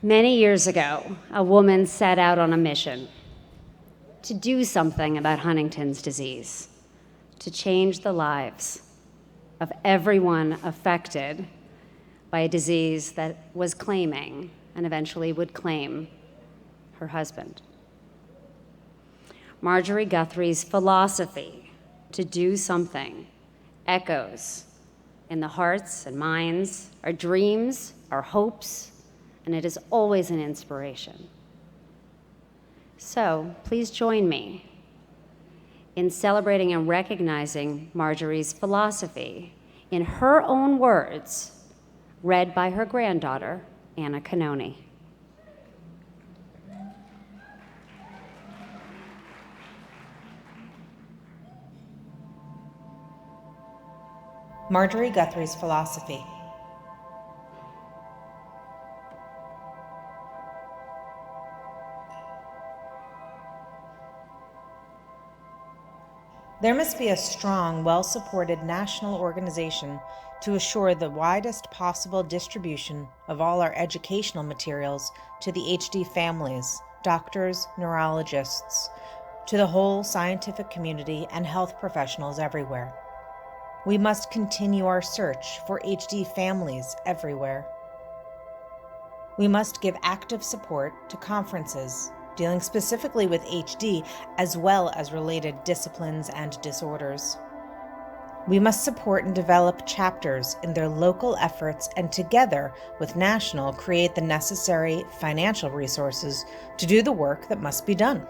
Many years ago, a woman set out on a mission to do something about Huntington's disease, to change the lives of everyone affected by a disease that was claiming and eventually would claim her husband. Marjorie Guthrie's philosophy to do something echoes in the hearts and minds, our dreams, our hopes, and it is always an inspiration. So please join me in celebrating and recognizing Marjorie's philosophy in her own words, read by her granddaughter, Anna Canoni. Marjorie Guthrie's philosophy. There must be a strong, well-supported national organization to assure the widest possible distribution of all our educational materials to the HD families, doctors, neurologists, to the whole scientific community and health professionals everywhere. We must continue our search for HD families everywhere. We must give active support to conferences dealing specifically with HD as well as related disciplines and disorders. We must support and develop chapters in their local efforts and together with national create the necessary financial resources to do the work that must be done.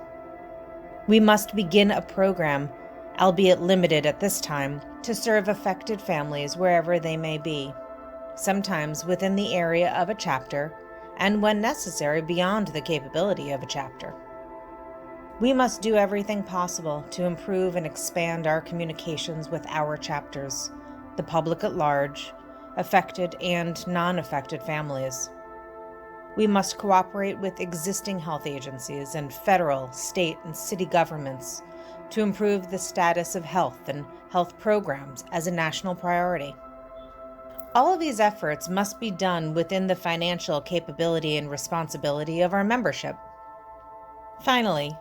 We must begin a program, albeit limited at this time, to serve affected families wherever they may be, sometimes within the area of a chapter, and when necessary beyond the capability of a chapter. We must do everything possible to improve and expand our communications with our chapters, the public at large, affected and non-affected families. We must cooperate with existing health agencies and federal, state, and city governments to improve the status of health and health programs as a national priority. All of these efforts must be done within the financial capability and responsibility of our membership. Finally,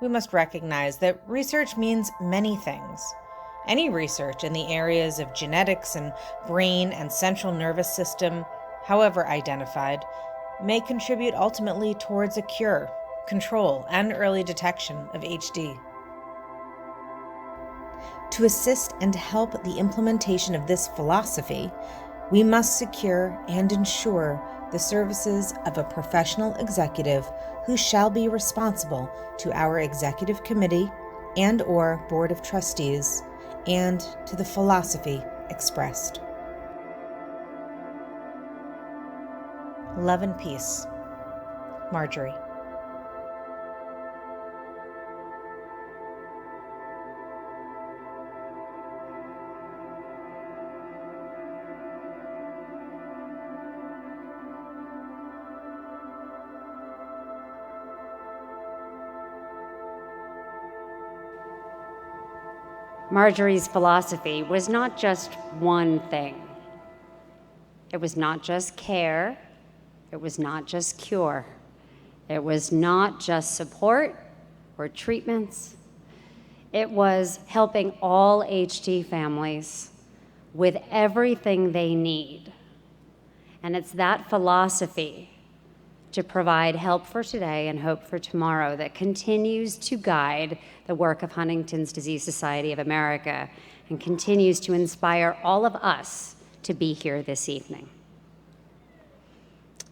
we must recognize that research means many things. Any research in the areas of genetics and brain and central nervous system, however identified, may contribute ultimately towards a cure, control, and early detection of HD. To assist and help the implementation of this philosophy, we must secure and ensure the services of a professional executive who shall be responsible to our executive committee and/or board of trustees and to the philosophy expressed. Love and peace. Marjorie. Marjorie's philosophy was not just one thing. It was not just care. It was not just cure. It was not just support or treatments. It was helping all HD families with everything they need. And it's that philosophy to provide help for today and hope for tomorrow that continues to guide the work of Huntington's Disease Society of America and continues to inspire all of us to be here this evening.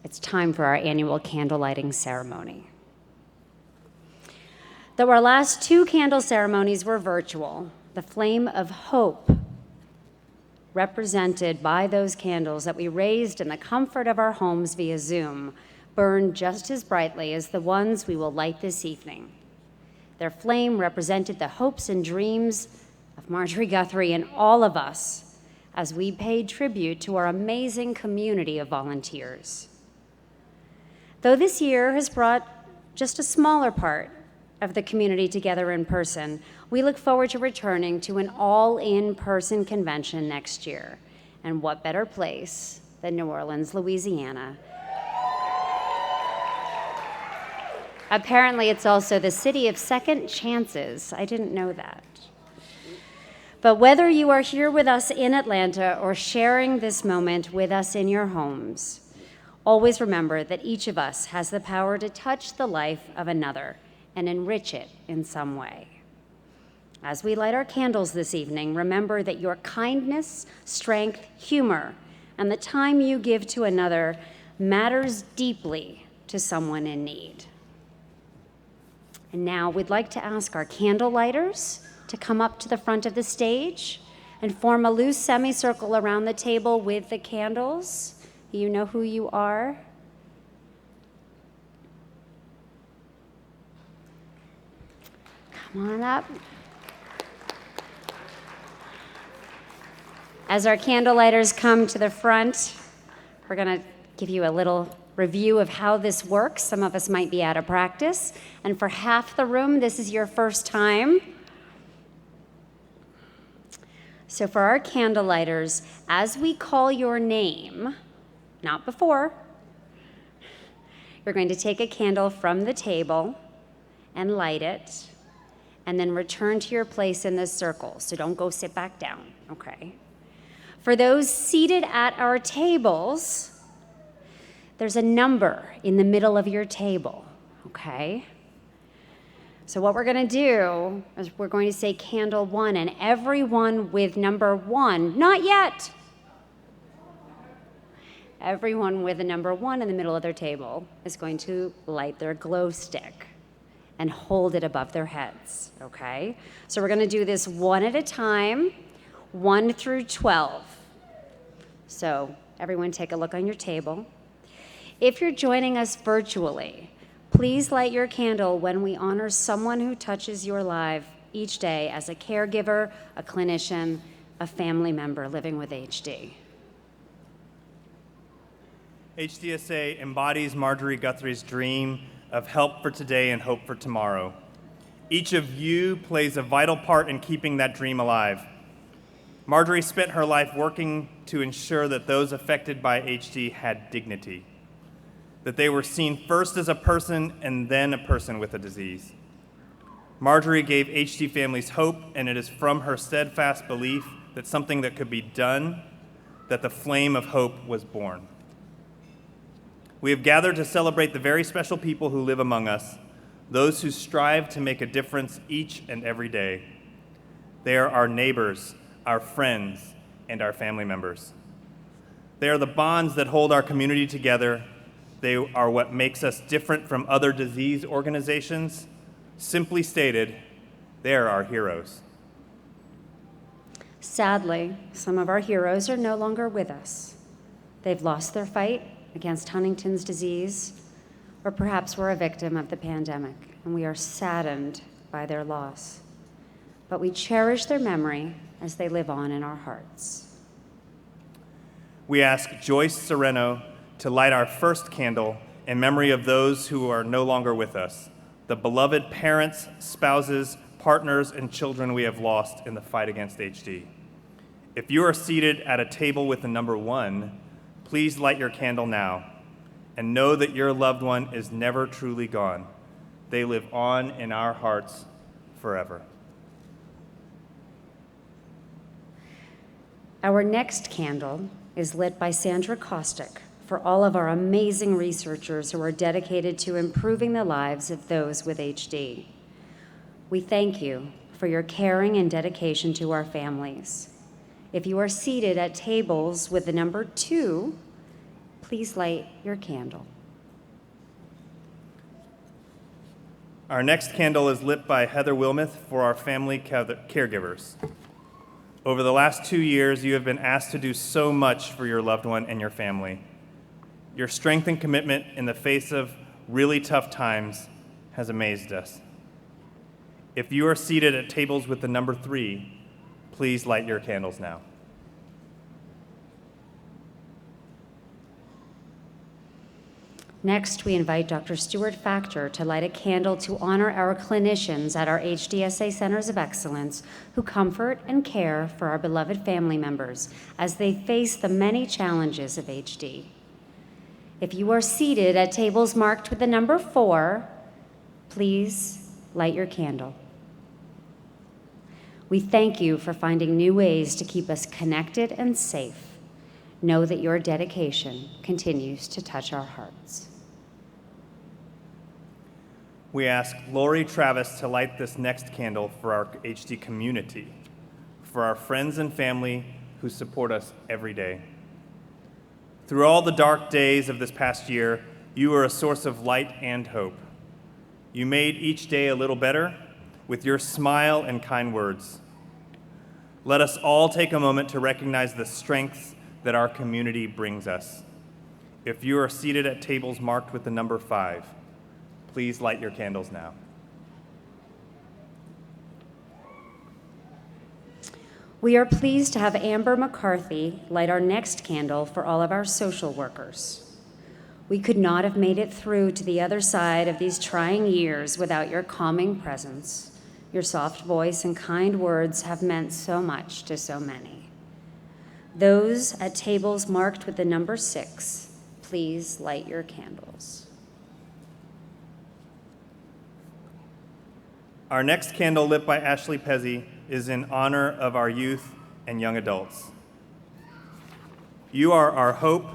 It's time for our annual candlelighting ceremony. Though our last two candle ceremonies were virtual, the flame of hope represented by those candles that we raised in the comfort of our homes via Zoom burned just as brightly as the ones we will light this evening. Their flame represented the hopes and dreams of Marjorie Guthrie and all of us as we paid tribute to our amazing community of volunteers. Though this year has brought just a smaller part of the community together in person, we look forward to returning to an all-in-person convention next year. And what better place than New Orleans, Louisiana? Apparently, it's also the city of second chances. I didn't know that. But whether you are here with us in Atlanta or sharing this moment with us in your homes, always remember that each of us has the power to touch the life of another and enrich it in some way. as we light our candles this evening, remember that your kindness, strength, humor, and the time you give to another matters deeply to someone in need. And now we'd like to ask our candle lighters to come up to the front of the stage and form a loose semicircle around the table with the candles. You know who you are. Come on up. As our candle lighters come to the front, we're going to give you a little review of how this works. Some of us might be out of practice, and for half the room, this is your first time. So for our candle lighters, as we call your name, not before, you're going to take a candle from the table and light it, and then return to your place in this circle. So don't go sit back down, okay? For those seated at our tables, there's a number in the middle of your table, okay? So what we're gonna do is we're going to say candle 1, and everyone with number 1, not yet. Everyone with a number 1 in the middle of their table is going to light their glow stick and hold it above their heads, okay? So we're gonna do this one at a time, 1 through 12. So everyone take a look on your table. If you're joining us virtually, please light your candle when we honor someone who touches your life each day as a caregiver, a clinician, a family member living with HD. HDSA embodies Marjorie Guthrie's dream of help for today and hope for tomorrow. Each of you plays a vital part in keeping that dream alive. Marjorie spent her life working to ensure that those affected by HD had dignity, that they were seen first as a person and then a person with a disease. Marjorie gave HD families hope, and it is from her steadfast belief that something that could be done that the flame of hope was born. We have gathered to celebrate the very special people who live among us, those who strive to make a difference each and every day. They are our neighbors, our friends, and our family members. They are the bonds that hold our community together. They are what makes us different from other disease organizations. Simply stated, they are our heroes. Sadly, some of our heroes are no longer with us. They've lost their fight against Huntington's disease, or perhaps were a victim of the pandemic, and we are saddened by their loss. But we cherish their memory as they live on in our hearts. We ask Joyce Sereno to light our first candle in memory of those who are no longer with us, the beloved parents, spouses, partners, and children we have lost in the fight against HD. If you are seated at a table with the number 1, please light your candle now and know that your loved one is never truly gone. They live on in our hearts forever. Our next candle is lit by Sandra Kostick for all of our amazing researchers who are dedicated to improving the lives of those with HD. We thank you for your caring and dedication to our families. If you are seated at tables with the number 2, please light your candle. Our next candle is lit by Heather Wilmoth for our family caregivers. Over the last 2 years, you have been asked to do so much for your loved one and your family. Your strength and commitment in the face of really tough times has amazed us. If you are seated at tables with the number 3, please light your candles now. Next, we invite Dr. Stuart Factor to light a candle to honor our clinicians at our HDSA Centers of Excellence who comfort and care for our beloved family members as they face the many challenges of HD. If you are seated at tables marked with the number 4, please light your candle. We thank you for finding new ways to keep us connected and safe. Know that your dedication continues to touch our hearts. we ask Lori Travis to light this next candle for our HD community, for our friends and family who support us every day. Through all the dark days of this past year, you were a source of light and hope. You made each day a little better with your smile and kind words. Let us all take a moment to recognize the strengths that our community brings us. If you are seated at tables marked with the number 5, please light your candles now. We are pleased to have Amber McCarthy light our next candle for all of our social workers. We could not have made it through to the other side of these trying years without your calming presence. Your soft voice and kind words have meant so much to so many. Those at tables marked with the number 6, please light your candles. Our next candle lit by Ashley Pezzi is in honor of our youth and young adults. You are our hope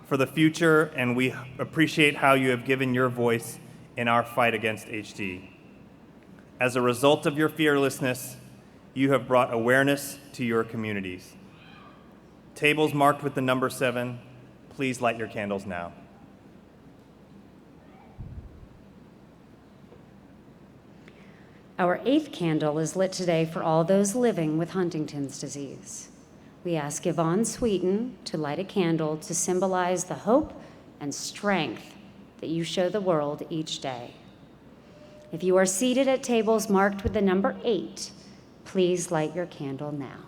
for the future, and we appreciate how you have given your voice in our fight against HD. As a result of your fearlessness, you have brought awareness to your communities. Tables marked with the number 7, please light your candles now. Our 8th candle is lit today for all those living with Huntington's disease. We ask Yvonne Sweeten to light a candle to symbolize the hope and strength that you show the world each day. If you are seated at tables marked with the number 8, please light your candle now.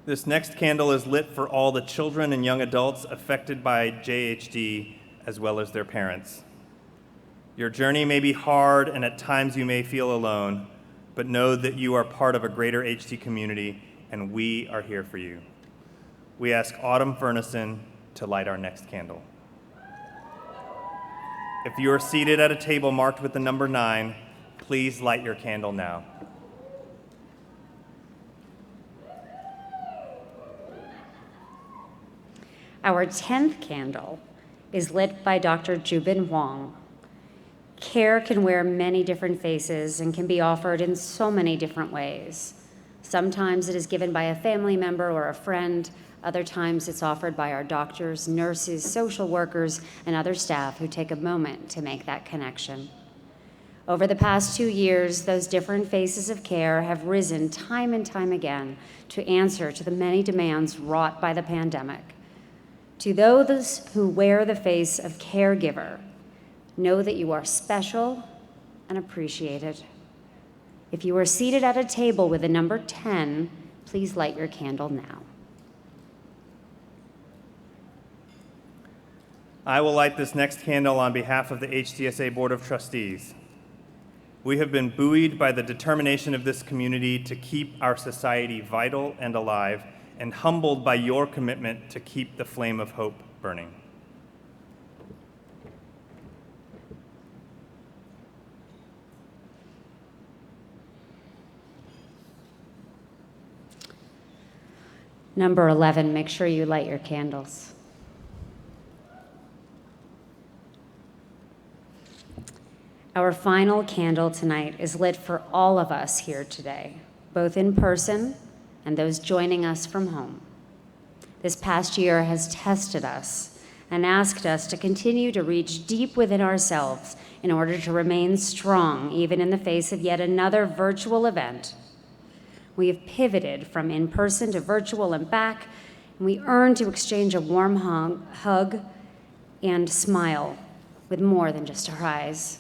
This next candle is lit for all the children and young adults affected by JHD, as well as their parents. Your journey may be hard, and at times you may feel alone, but know that you are part of a greater HD community, and we are here for you. We ask Autumn Furnison to light our next candle. If you are seated at a table marked with the number 9, please light your candle now. Our 10th candle is lit by Dr. Jubin Wong. Care can wear many different faces and can be offered in so many different ways. Sometimes it is given by a family member or a friend. Other times it's offered by our doctors, nurses, social workers, and other staff who take a moment to make that connection. Over the past 2 years, those different faces of care have risen time and time again to answer to the many demands wrought by the pandemic. To those who wear the face of caregiver, know that you are special and appreciated. If you are seated at a table with the number 10, please light your candle now. I will light this next candle on behalf of the HDSA Board of Trustees. We have been buoyed by the determination of this community to keep our society vital and alive, and humbled by your commitment to keep the flame of hope burning. Number 11, make sure you light your candles. Our final candle tonight is lit for all of us here today, both in person and those joining us from home. This past year has tested us and asked us to continue to reach deep within ourselves in order to remain strong, even in the face of yet another virtual event. We have pivoted from in-person to virtual and back, and we earned to exchange a warm hug and smile with more than just our eyes.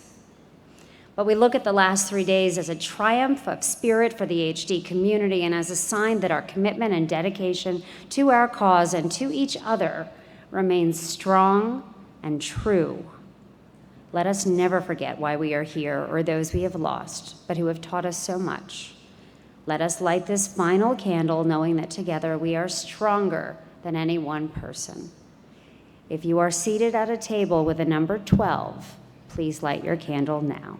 But we look at the last 3 days as a triumph of spirit for the HD community and as a sign that our commitment and dedication to our cause and to each other remains strong and true. Let us never forget why we are here or those we have lost, but who have taught us so much. Let us light this final candle knowing that together we are stronger than any one person. If you are seated at a table with a number 12, please light your candle now.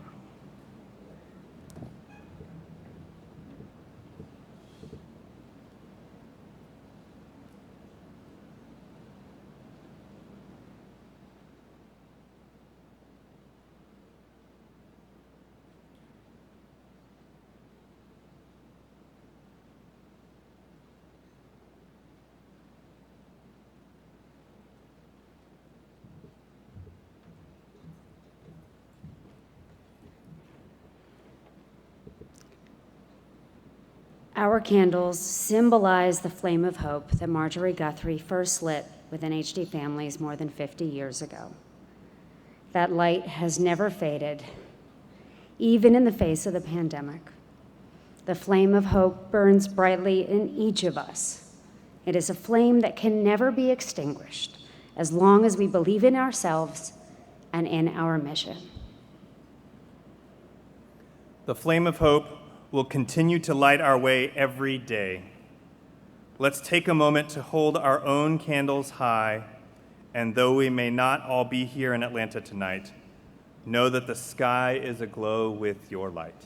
Our candles symbolize the flame of hope that Marjorie Guthrie first lit within HD families more than 50 years ago. That light has never faded, even in the face of the pandemic. The flame of hope burns brightly in each of us. It is a flame that can never be extinguished as long as we believe in ourselves and in our mission. The flame of hope will continue to light our way every day. Let's take a moment to hold our own candles high, and though we may not all be here in Atlanta tonight, know that the sky is aglow with your light.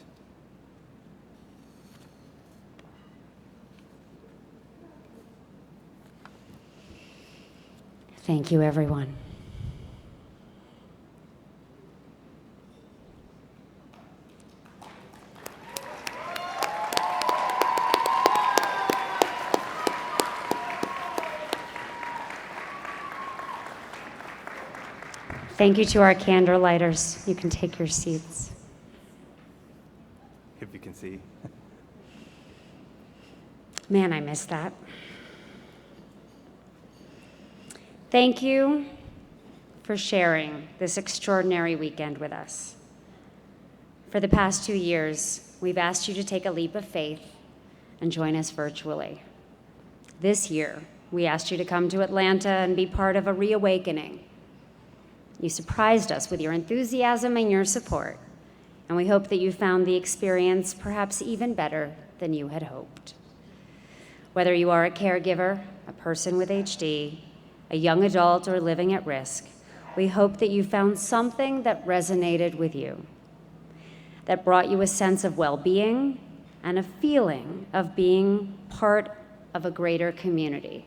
Thank you, everyone. Thank you to our candle lighters. You can take your seats. If you can see. Man, I missed that. Thank you for sharing this extraordinary weekend with us. For the past 2 years, we've asked you to take a leap of faith and join us virtually. This year, we asked you to come to Atlanta and be part of a reawakening. You surprised us with your enthusiasm and your support, and we hope that you found the experience perhaps even better than you had hoped. Whether you are a caregiver, a person with HD, a young adult, or living at risk, we hope that you found something that resonated with you, that brought you a sense of well-being and a feeling of being part of a greater community,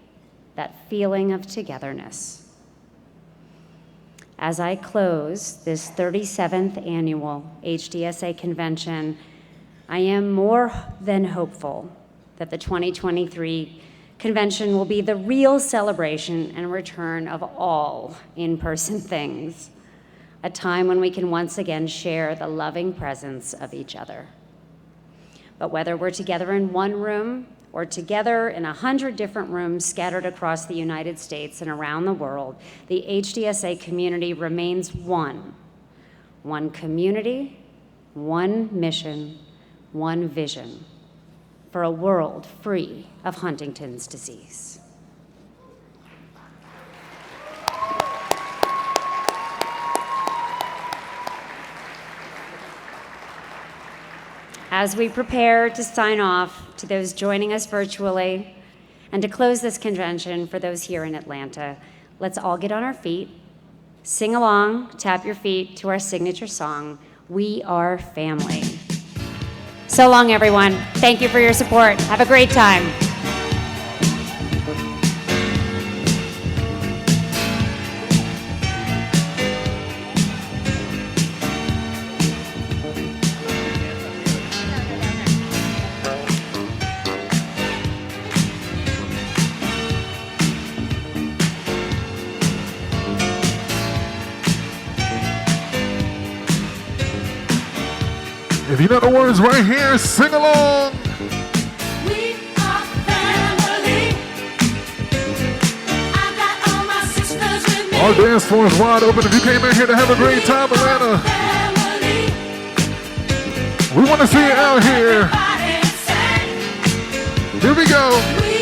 that feeling of togetherness. As I close this 37th annual HDSA convention, I am more than hopeful that the 2023 convention will be the real celebration and return of all in-person things, a time when we can once again share the loving presence of each other. But whether we're together in one room or together in 100 different rooms scattered across the United States and around the world, the HDSA community remains one. One community, one mission, one vision for a world free of Huntington's disease. As we prepare to sign off to those joining us virtually and to close this convention for those here in Atlanta, let's all get on our feet, sing along, tap your feet to our signature song, We Are Family. So long, everyone. Thank you for your support. Have a great time. If you know the words right here, sing along. We are family. I got all my sisters with me. Our dance floor is wide open. If you came in here to have a great time, Atlanta, Family. we want to see you out here. Everybody say, Here we go. we